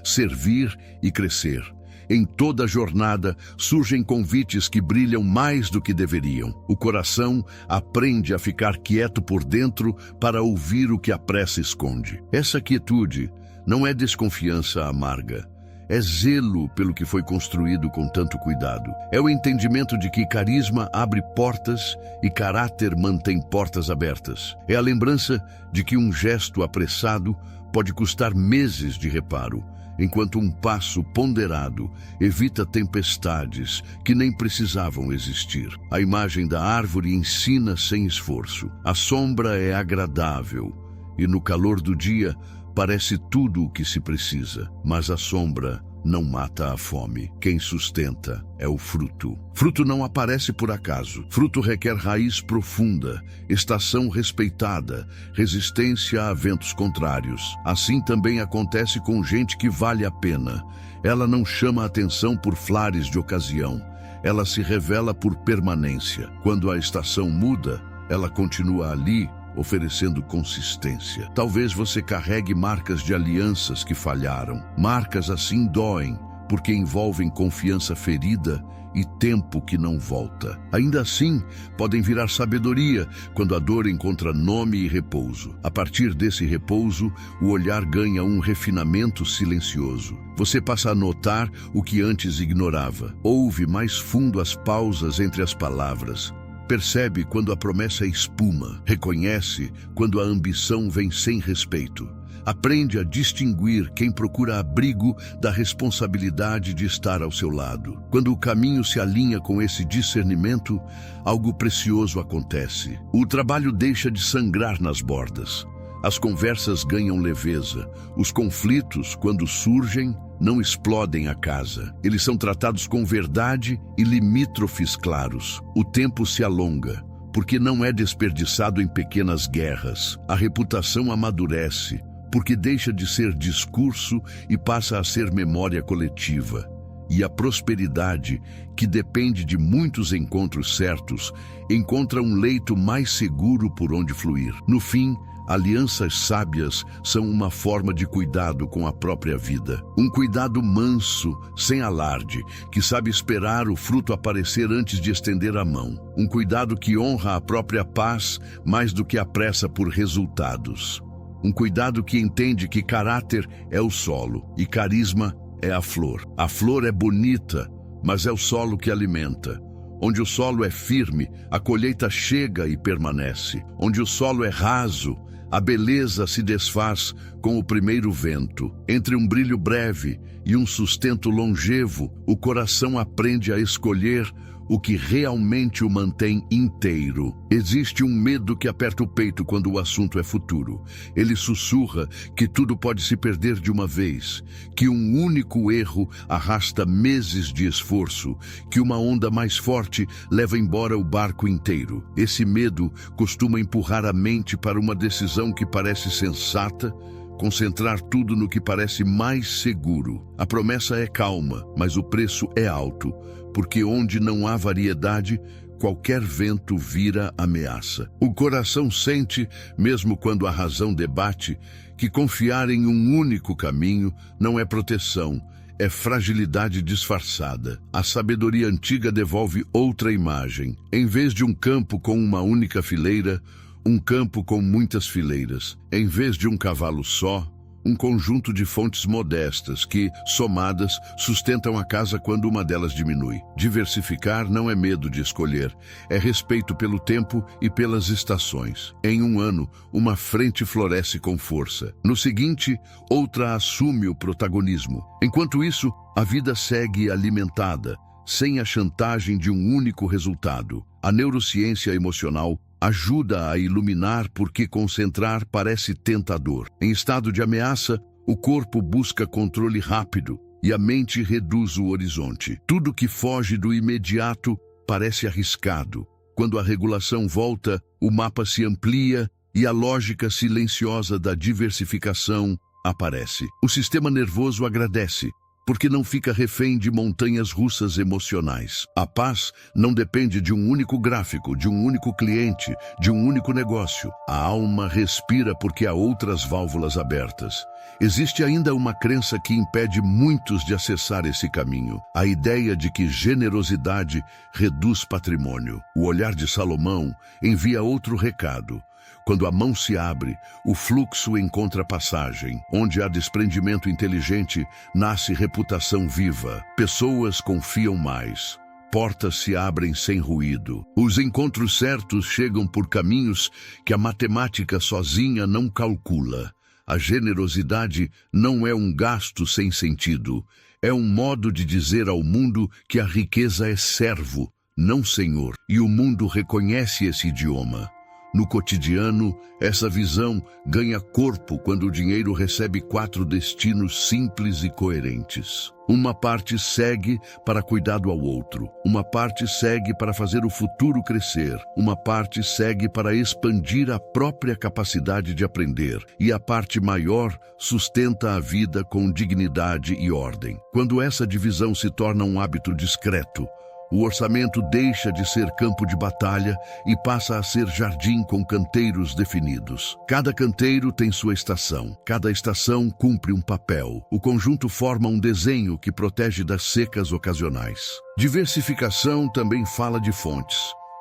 servir e crescer. Em toda a jornada surgem convites que brilham mais do que deveriam. O coração aprende a ficar quieto por dentro para ouvir o que a pressa esconde. Essa quietude não é desconfiança amarga. É zelo pelo que foi construído com tanto cuidado. É o entendimento de que carisma abre portas e caráter mantém portas abertas. É a lembrança de que um gesto apressado pode custar meses de reparo, enquanto um passo ponderado evita tempestades que nem precisavam existir. A imagem da árvore ensina sem esforço. A sombra é agradável e no calor do dia parece tudo o que se precisa, mas a sombra não mata a fome. Quem sustenta é o fruto. Fruto não aparece por acaso. Fruto requer raiz profunda, estação respeitada, resistência a ventos contrários. Assim também acontece com gente que vale a pena. Ela não chama a atenção por flares de ocasião. Ela se revela por permanência. Quando a estação muda, ela continua ali, oferecendo consistência. Talvez você carregue marcas de alianças que falharam. Marcas assim doem, porque envolvem confiança ferida e tempo que não volta. Ainda assim, podem virar sabedoria quando a dor encontra nome e repouso. A partir desse repouso, o olhar ganha um refinamento silencioso. Você passa a notar o que antes ignorava. Ouve mais fundo as pausas entre as palavras. Percebe quando a promessa é espuma, reconhece quando a ambição vem sem respeito. Aprende a distinguir quem procura abrigo da responsabilidade de estar ao seu lado. Quando o caminho se alinha com esse discernimento, algo precioso acontece. O trabalho deixa de sangrar nas bordas. As conversas ganham leveza. Os conflitos, quando surgem, não explodem a casa. Eles são tratados com verdade e limítrofes claros. O tempo se alonga, porque não é desperdiçado em pequenas guerras. A reputação amadurece, porque deixa de ser discurso e passa a ser memória coletiva. E a prosperidade, que depende de muitos encontros certos, encontra um leito mais seguro por onde fluir. No fim, alianças sábias são uma forma de cuidado com a própria vida. Um cuidado manso, sem alarde, que sabe esperar o fruto aparecer antes de estender a mão. Um cuidado que honra a própria paz mais do que a pressa por resultados. Um cuidado que entende que caráter é o solo e carisma é a flor. A flor é bonita, mas é o solo que alimenta. Onde o solo é firme, a colheita chega e permanece. Onde o solo é raso, a beleza se desfaz com o primeiro vento. Entre um brilho breve e um sustento longevo, o coração aprende a escolher o que realmente o mantém inteiro. Existe um medo que aperta o peito quando o assunto é futuro. Ele sussurra que tudo pode se perder de uma vez, que um único erro arrasta meses de esforço, que uma onda mais forte leva embora o barco inteiro. Esse medo costuma empurrar a mente para uma decisão que parece sensata, concentrar tudo no que parece mais seguro. A promessa é calma, mas o preço é alto, porque onde não há variedade, qualquer vento vira ameaça. O coração sente, mesmo quando a razão debate, que confiar em um único caminho não é proteção, é fragilidade disfarçada. A sabedoria antiga devolve outra imagem. Em vez de um campo com uma única fileira, um campo com muitas fileiras. Em vez de um cavalo só, um conjunto de fontes modestas que, somadas, sustentam a casa quando uma delas diminui. Diversificar não é medo de escolher, é respeito pelo tempo e pelas estações. Em um ano, uma frente floresce com força. No seguinte, outra assume o protagonismo. Enquanto isso, a vida segue alimentada, sem a chantagem de um único resultado. A neurociência emocional ajuda a iluminar porque concentrar parece tentador. Em estado de ameaça, o corpo busca controle rápido e a mente reduz o horizonte. Tudo que foge do imediato parece arriscado. Quando a regulação volta, o mapa se amplia e a lógica silenciosa da diversificação aparece. O sistema nervoso agradece, porque não fica refém de montanhas russas emocionais. A paz não depende de um único gráfico, de um único cliente, de um único negócio. A alma respira porque há outras válvulas abertas. Existe ainda uma crença que impede muitos de acessar esse caminho: a ideia de que generosidade reduz patrimônio. O olhar de Salomão envia outro recado. Quando a mão se abre, o fluxo encontra passagem. Onde há desprendimento inteligente, nasce reputação viva. Pessoas confiam mais. Portas se abrem sem ruído. Os encontros certos chegam por caminhos que a matemática sozinha não calcula. A generosidade não é um gasto sem sentido. É um modo de dizer ao mundo que a riqueza é servo, não senhor. E o mundo reconhece esse idioma. No cotidiano, essa visão ganha corpo quando o dinheiro recebe 4 destinos simples e coerentes. Uma parte segue para cuidar ao outro. Uma parte segue para fazer o futuro crescer. Uma parte segue para expandir a própria capacidade de aprender. E a parte maior sustenta a vida com dignidade e ordem. Quando essa divisão se torna um hábito discreto, o orçamento deixa de ser campo de batalha e passa a ser jardim com canteiros definidos. Cada canteiro tem sua estação. Cada estação cumpre um papel. O conjunto forma um desenho que protege das secas ocasionais. Diversificação também fala de fontes.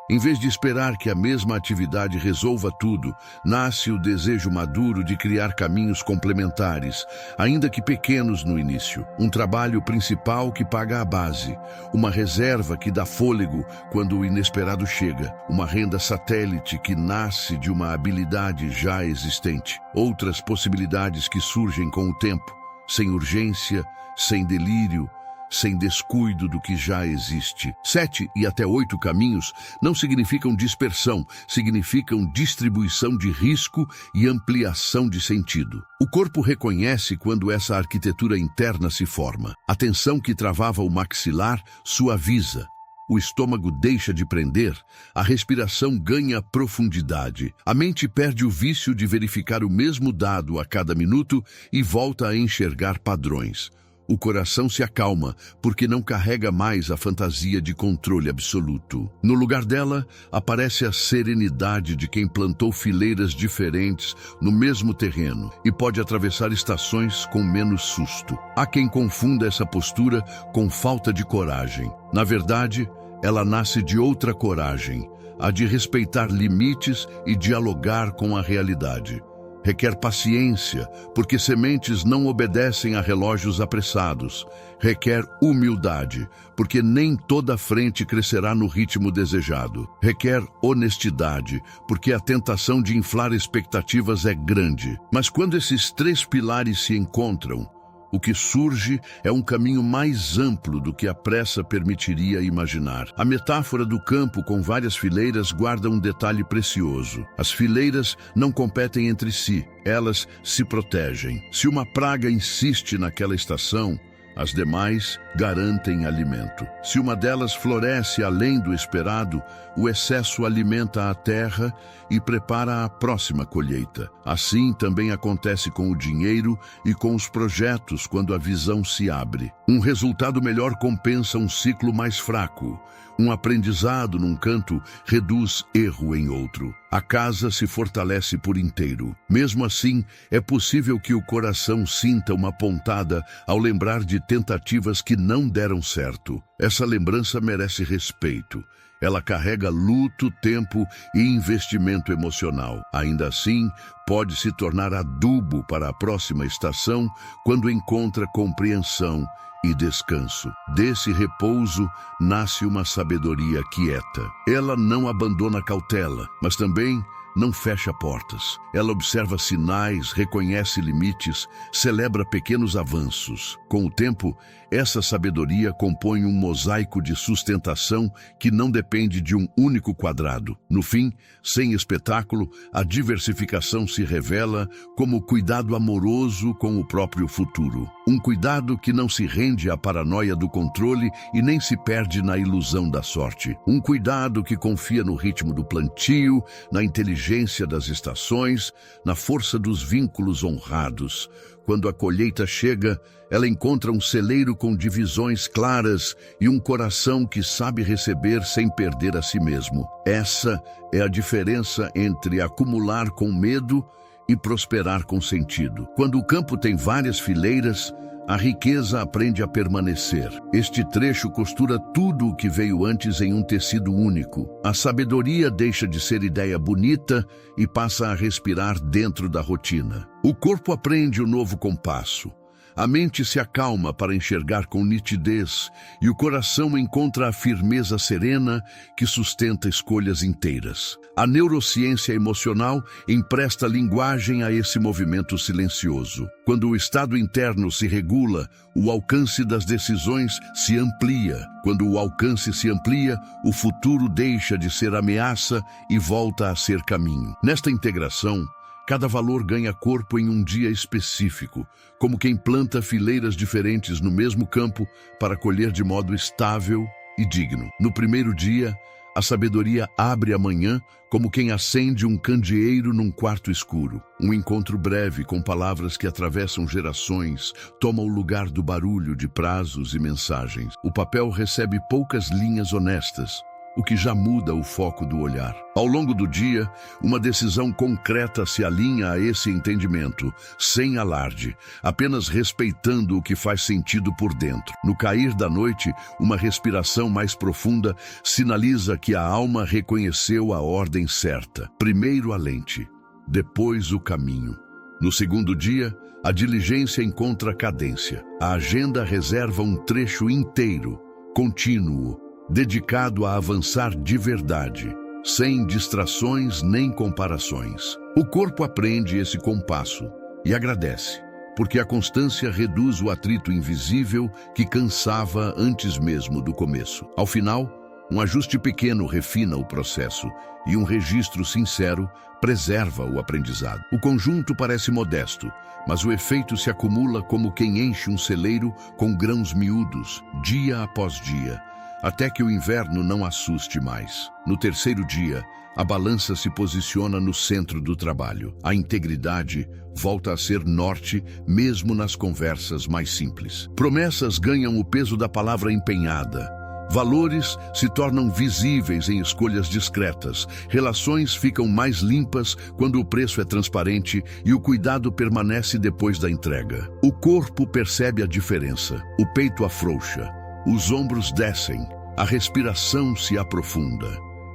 Em vez de esperar que a mesma atividade resolva tudo, nasce o desejo maduro de criar caminhos complementares, ainda que pequenos no início. Um trabalho principal que paga a base, uma reserva que dá fôlego quando o inesperado chega, uma renda satélite que nasce de uma habilidade já existente, outras possibilidades que surgem com o tempo, sem urgência, sem delírio, sem descuido do que já existe. 7 e até 8 caminhos não significam dispersão, significam distribuição de risco e ampliação de sentido. O corpo reconhece quando essa arquitetura interna se forma. A tensão que travava o maxilar suaviza. O estômago deixa de prender, a respiração ganha profundidade. A mente perde o vício de verificar o mesmo dado a cada minuto e volta a enxergar padrões. O coração se acalma, porque não carrega mais a fantasia de controle absoluto. No lugar dela, aparece a serenidade de quem plantou fileiras diferentes no mesmo terreno e pode atravessar estações com menos susto. Há quem confunda essa postura com falta de coragem. Na verdade, ela nasce de outra coragem, a de respeitar limites e dialogar com a realidade. Requer paciência, porque sementes não obedecem a relógios apressados. Requer humildade, porque nem toda frente crescerá no ritmo desejado. Requer honestidade, porque a tentação de inflar expectativas é grande. Mas quando esses 3 pilares se encontram, o que surge é um caminho mais amplo do que a pressa permitiria imaginar. A metáfora do campo com várias fileiras guarda um detalhe precioso. As fileiras não competem entre si, elas se protegem. Se uma praga insiste naquela estação, as demais garantem alimento. Se uma delas floresce além do esperado, o excesso alimenta a terra e prepara a próxima colheita. Assim também acontece com o dinheiro e com os projetos quando a visão se abre. Um resultado melhor compensa um ciclo mais fraco. Um aprendizado num canto reduz erro em outro. a casa se fortalece por inteiro. Mesmo assim, é possível que o coração sinta uma pontada ao lembrar de tentativas que não deram certo. Essa lembrança merece respeito. Ela carrega luto, tempo e investimento emocional. Ainda assim, pode se tornar adubo para a próxima estação quando encontra compreensão e descanso. Desse repouso nasce uma sabedoria quieta. Ela não abandona a cautela, mas também não fecha portas. Ela observa sinais, reconhece limites, celebra pequenos avanços. Com o tempo, essa sabedoria compõe um mosaico de sustentação que não depende de um único quadrado. No fim, sem espetáculo, a diversificação se revela como cuidado amoroso com o próprio futuro. Um cuidado que não se rende à paranoia do controle e nem se perde na ilusão da sorte. Um cuidado que confia no ritmo do plantio, na inteligência das estações, na força dos vínculos honrados. Quando a colheita chega, ela encontra um celeiro com divisões claras e um coração que sabe receber sem perder a si mesmo. Essa é a diferença entre acumular com medo e prosperar com sentido. Quando o campo tem várias fileiras, a riqueza aprende a permanecer. Este trecho costura tudo o que veio antes em um tecido único. A sabedoria deixa de ser ideia bonita e passa a respirar dentro da rotina. O corpo aprende o novo compasso. A mente se acalma para enxergar com nitidez e o coração encontra a firmeza serena que sustenta escolhas inteiras. A neurociência emocional empresta linguagem a esse movimento silencioso. Quando o estado interno se regula, o alcance das decisões se amplia. Quando o alcance se amplia, o futuro deixa de ser ameaça e volta a ser caminho. Nesta integração, cada valor ganha corpo em um dia específico, como quem planta fileiras diferentes no mesmo campo para colher de modo estável e digno. No primeiro dia, a sabedoria abre a manhã como quem acende um candeeiro num quarto escuro. Um encontro breve com palavras que atravessam gerações toma o lugar do barulho de prazos e mensagens. O papel recebe poucas linhas honestas, o que já muda o foco do olhar. Ao longo do dia, uma decisão concreta se alinha a esse entendimento, sem alarde, apenas respeitando o que faz sentido por dentro. No cair da noite, uma respiração mais profunda sinaliza que a alma reconheceu a ordem certa. Primeiro a lente, depois o caminho. No segundo dia, a diligência encontra cadência. A agenda reserva um trecho inteiro, contínuo, dedicado a avançar de verdade, sem distrações nem comparações. O corpo aprende esse compasso e agradece, porque a constância reduz o atrito invisível que cansava antes mesmo do começo. Ao final, um ajuste pequeno refina o processo e um registro sincero preserva o aprendizado. O conjunto parece modesto, mas o efeito se acumula como quem enche um celeiro com grãos miúdos, dia após dia, até que o inverno não assuste mais. No terceiro dia, a balança se posiciona no centro do trabalho. A integridade volta a ser norte, mesmo nas conversas mais simples. Promessas ganham o peso da palavra empenhada. Valores se tornam visíveis em escolhas discretas. Relações ficam mais limpas quando o preço é transparente e o cuidado permanece depois da entrega. O corpo percebe a diferença. O peito afrouxa. Os ombros descem, a respiração se aprofunda.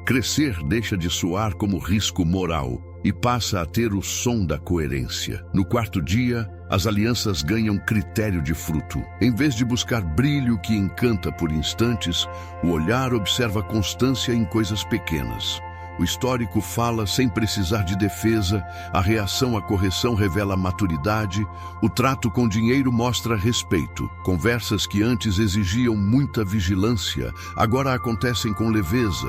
Crescer deixa de soar como risco moral e passa a ter o som da coerência. No quarto dia, as alianças ganham critério de fruto. Em vez de buscar brilho que encanta por instantes, o olhar observa constância em coisas pequenas. O histórico fala sem precisar de defesa, a reação à correção revela maturidade, o trato com dinheiro mostra respeito. Conversas que antes exigiam muita vigilância, agora acontecem com leveza,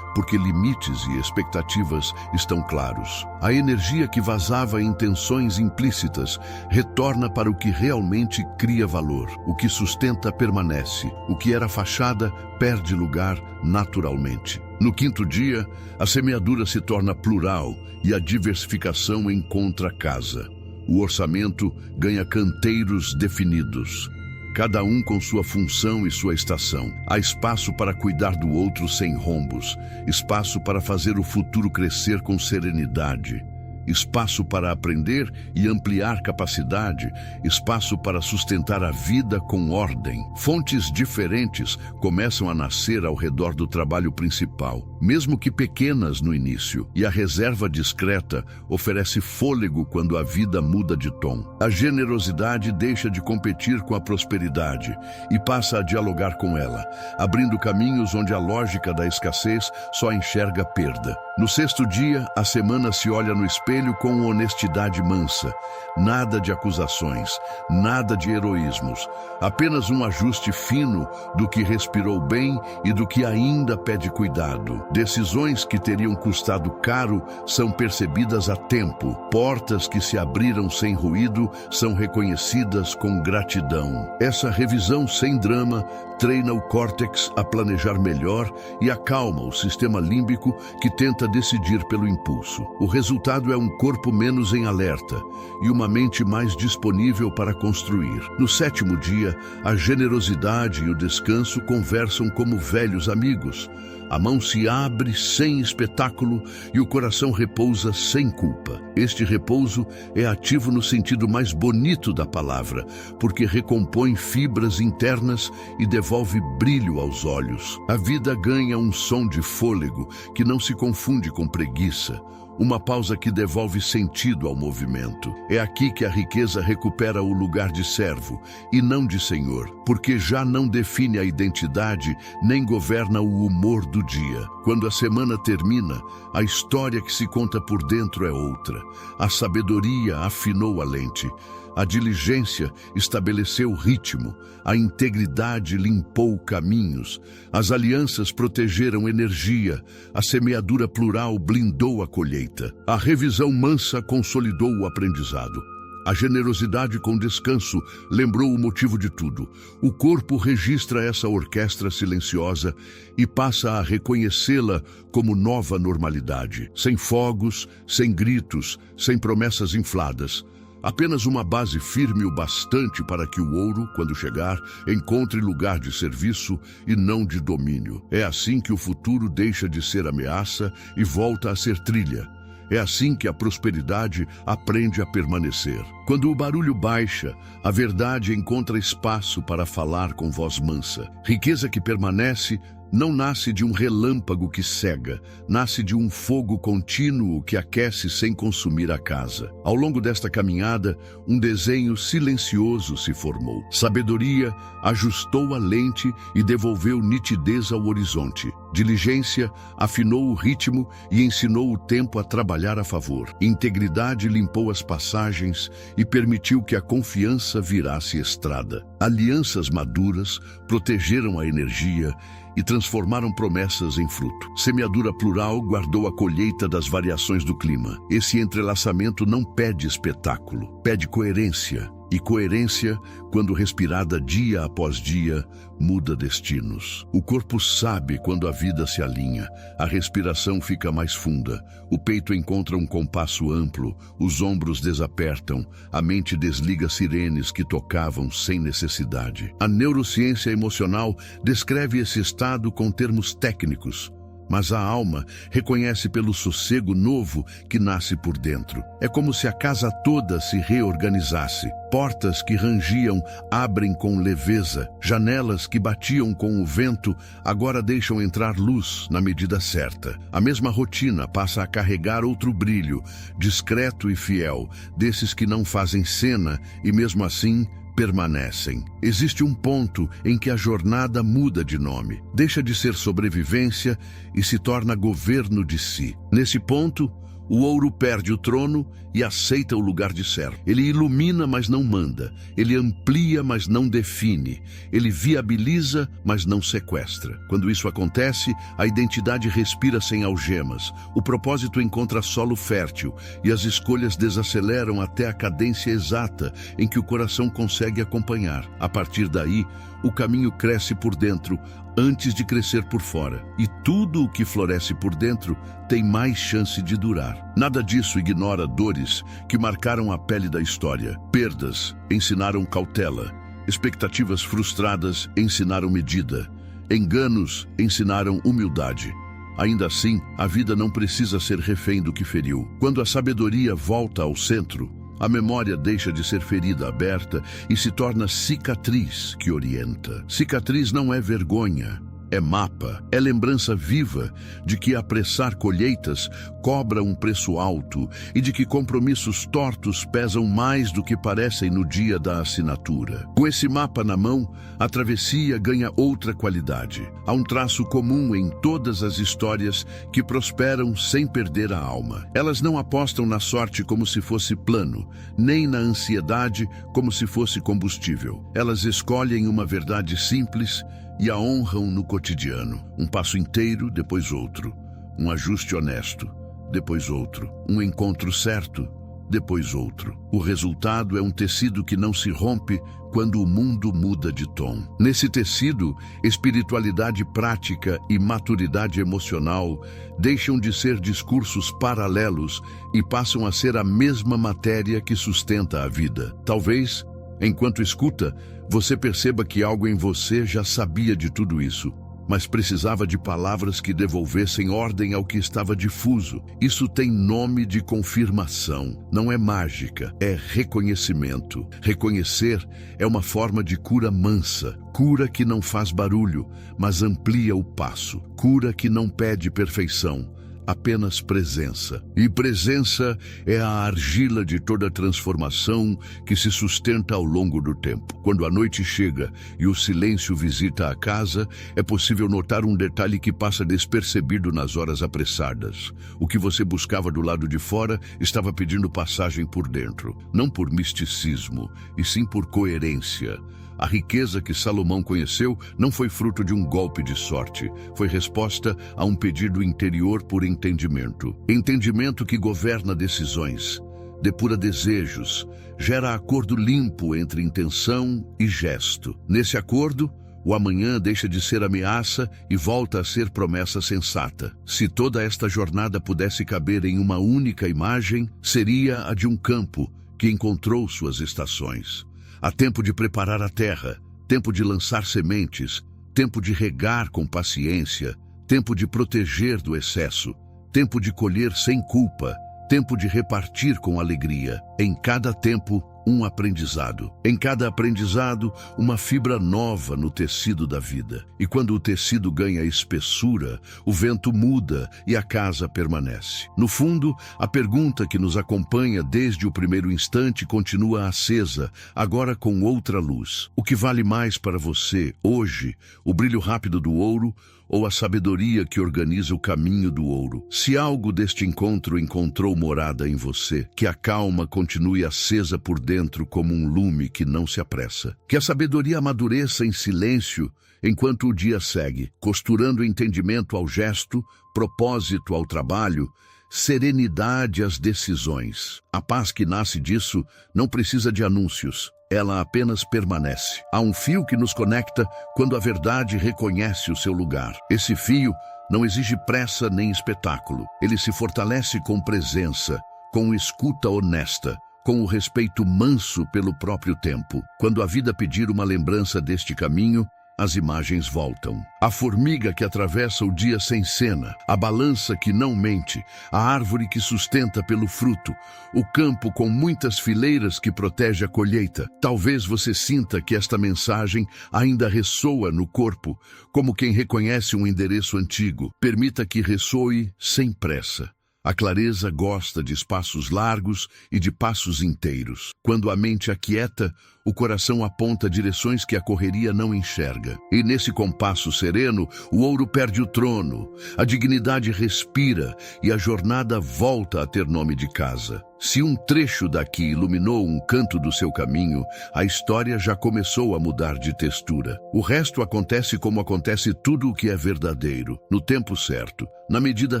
porque limites e expectativas estão claros. A energia que vazava em tensões implícitas retorna para o que realmente cria valor. O que sustenta permanece, o que era fachada perde lugar naturalmente. No quinto dia, a semeadura se torna plural e a diversificação encontra casa. O orçamento ganha canteiros definidos. cada um com sua função e sua estação. Há espaço para cuidar do outro sem rombos, espaço para fazer o futuro crescer com serenidade, espaço para aprender e ampliar capacidade, espaço para sustentar a vida com ordem. Fontes diferentes começam a nascer ao redor do trabalho principal, mesmo que pequenas no início, e a reserva discreta oferece fôlego quando a vida muda de tom. A generosidade deixa de competir com a prosperidade e passa a dialogar com ela, abrindo caminhos onde a lógica da escassez só enxerga perda. No sexto dia, a semana se olha no espelho com honestidade mansa. Nada de acusações, nada de heroísmos. Apenas um ajuste fino do que respirou bem e do que ainda pede cuidado. Decisões que teriam custado caro são percebidas a tempo. Portas que se abriram sem ruído são reconhecidas com gratidão. Essa revisão sem drama treina o córtex a planejar melhor e acalma o sistema límbico que tenta decidir pelo impulso. O resultado é um corpo menos em alerta e uma mente mais disponível para construir. No sétimo dia, a generosidade e o descanso conversam como velhos amigos. A mão se abre sem espetáculo e o coração repousa sem culpa. Este repouso é ativo no sentido mais bonito da palavra, porque recompõe fibras internas e devolve brilho aos olhos. A vida ganha um som de fôlego que não se confunde com preguiça. Uma pausa que devolve sentido ao movimento. É aqui que a riqueza recupera o lugar de servo e não de senhor, porque já não define a identidade nem governa o humor do dia. Quando a semana termina, a história que se conta por dentro é outra. A sabedoria afinou a lente. A diligência estabeleceu o ritmo, a integridade limpou caminhos, as alianças protegeram energia, a semeadura plural blindou a colheita, a revisão mansa consolidou o aprendizado. A generosidade com descanso lembrou o motivo de tudo. O corpo registra essa orquestra silenciosa e passa a reconhecê-la como nova normalidade, sem fogos, sem gritos, sem promessas infladas. Apenas uma base firme o bastante para que o ouro, quando chegar, encontre lugar de serviço e não de domínio. É assim que o futuro deixa de ser ameaça e volta a ser trilha. É assim que a prosperidade aprende a permanecer. Quando o barulho baixa, a verdade encontra espaço para falar com voz mansa. Riqueza que permanece não nasce de um relâmpago que cega, nasce de um fogo contínuo que aquece sem consumir a casa. Ao longo desta caminhada, um desenho silencioso se formou. Sabedoria ajustou a lente e devolveu nitidez ao horizonte. Diligência afinou o ritmo e ensinou o tempo a trabalhar a favor. Integridade limpou as passagens e permitiu que a confiança virasse estrada. Alianças maduras protegeram a energia e transformaram promessas em fruto. Semeadura plural guardou a colheita das variações do clima. Esse entrelaçamento não pede espetáculo, pede coerência. E coerência, quando respirada dia após dia, muda destinos. O corpo sabe quando a vida se alinha, a respiração fica mais funda, o peito encontra um compasso amplo, os ombros desapertam, a mente desliga sirenes que tocavam sem necessidade. A neurociência emocional descreve esse estado com termos técnicos, mas a alma reconhece pelo sossego novo que nasce por dentro. É como se a casa toda se reorganizasse. Portas que rangiam abrem com leveza. Janelas que batiam com o vento agora deixam entrar luz na medida certa. A mesma rotina passa a carregar outro brilho, discreto e fiel, desses que não fazem cena e mesmo assim permanecem. Existe um ponto em que a jornada muda de nome, deixa de ser sobrevivência e se torna governo de si. Nesse ponto, o ouro perde o trono e aceita o lugar de servo. Ele ilumina, mas não manda. Ele amplia, mas não define. Ele viabiliza, mas não sequestra. Quando isso acontece, a identidade respira sem algemas. O propósito encontra solo fértil e as escolhas desaceleram até a cadência exata em que o coração consegue acompanhar. A partir daí, o caminho cresce por dentro antes de crescer por fora. E tudo o que floresce por dentro tem mais chance de durar. Nada disso ignora dores que marcaram a pele da história. Perdas ensinaram cautela. Expectativas frustradas ensinaram medida. Enganos ensinaram humildade. Ainda assim, a vida não precisa ser refém do que feriu. Quando a sabedoria volta ao centro, a memória deixa de ser ferida aberta e se torna cicatriz que orienta. Cicatriz não é vergonha, é mapa, é lembrança viva de que apressar colheitas cobra um preço alto e de que compromissos tortos pesam mais do que parecem no dia da assinatura. Com esse mapa na mão, a travessia ganha outra qualidade. Há um traço comum em todas as histórias que prosperam sem perder a alma. Elas não apostam na sorte como se fosse plano, nem na ansiedade como se fosse combustível. Elas escolhem uma verdade simples e a honram no cotidiano. Um passo inteiro, depois outro. Um ajuste honesto, depois outro. Um encontro certo, depois outro. O resultado é um tecido que não se rompe quando o mundo muda de tom. Nesse tecido, espiritualidade prática e maturidade emocional deixam de ser discursos paralelos e passam a ser a mesma matéria que sustenta a vida. Talvez, enquanto escuta, você perceba que algo em você já sabia de tudo isso, mas precisava de palavras que devolvessem ordem ao que estava difuso. Isso tem nome de confirmação. Não é mágica, é reconhecimento. Reconhecer é uma forma de cura mansa, cura que não faz barulho, mas amplia o passo, cura que não pede perfeição, apenas presença. E presença é a argila de toda transformação que se sustenta ao longo do tempo. Quando a noite chega e o silêncio visita a casa, é possível notar um detalhe que passa despercebido nas horas apressadas. O que você buscava do lado de fora estava pedindo passagem por dentro, não por misticismo, e sim por coerência. A riqueza que Salomão conheceu não foi fruto de um golpe de sorte, foi resposta a um pedido interior por entendimento. Entendimento que governa decisões, depura desejos, gera acordo limpo entre intenção e gesto. Nesse acordo, o amanhã deixa de ser ameaça e volta a ser promessa sensata. Se toda esta jornada pudesse caber em uma única imagem, seria a de um campo que encontrou suas estações. Há tempo de preparar a terra, tempo de lançar sementes, tempo de regar com paciência, tempo de proteger do excesso, tempo de colher sem culpa, tempo de repartir com alegria. Em cada tempo, um aprendizado. Em cada aprendizado, uma fibra nova no tecido da vida. E quando o tecido ganha espessura, o vento muda e a casa permanece. No fundo, a pergunta que nos acompanha desde o primeiro instante continua acesa, agora com outra luz. O que vale mais para você, hoje, o brilho rápido do ouro ou a sabedoria que organiza o caminho do ouro? Se algo deste encontro encontrou morada em você, que a calma continue acesa por dentro como um lume que não se apressa. Que a sabedoria amadureça em silêncio enquanto o dia segue, costurando entendimento ao gesto, propósito ao trabalho, serenidade às decisões. A paz que nasce disso não precisa de anúncios. Ela apenas permanece. Há um fio que nos conecta quando a verdade reconhece o seu lugar. Esse fio não exige pressa nem espetáculo. Ele se fortalece com presença, com escuta honesta, com o respeito manso pelo próprio tempo. Quando a vida pedir uma lembrança deste caminho, as imagens voltam. A formiga que atravessa o dia sem cena, a balança que não mente, a árvore que sustenta pelo fruto, o campo com muitas fileiras que protege a colheita. Talvez você sinta que esta mensagem ainda ressoa no corpo, como quem reconhece um endereço antigo. Permita que ressoe sem pressa. A clareza gosta de espaços largos e de passos inteiros. Quando a mente aquieta, o coração aponta direções que a correria não enxerga. E nesse compasso sereno, o ouro perde o trono, a dignidade respira e a jornada volta a ter nome de casa. Se um trecho daqui iluminou um canto do seu caminho, a história já começou a mudar de textura. O resto acontece como acontece tudo o que é verdadeiro, no tempo certo, na medida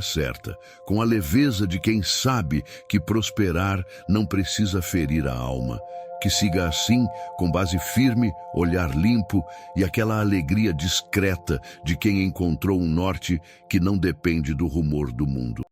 certa, com a leveza de quem sabe que prosperar não precisa ferir a alma. Que siga assim, com base firme, olhar limpo e aquela alegria discreta de quem encontrou um norte que não depende do rumor do mundo.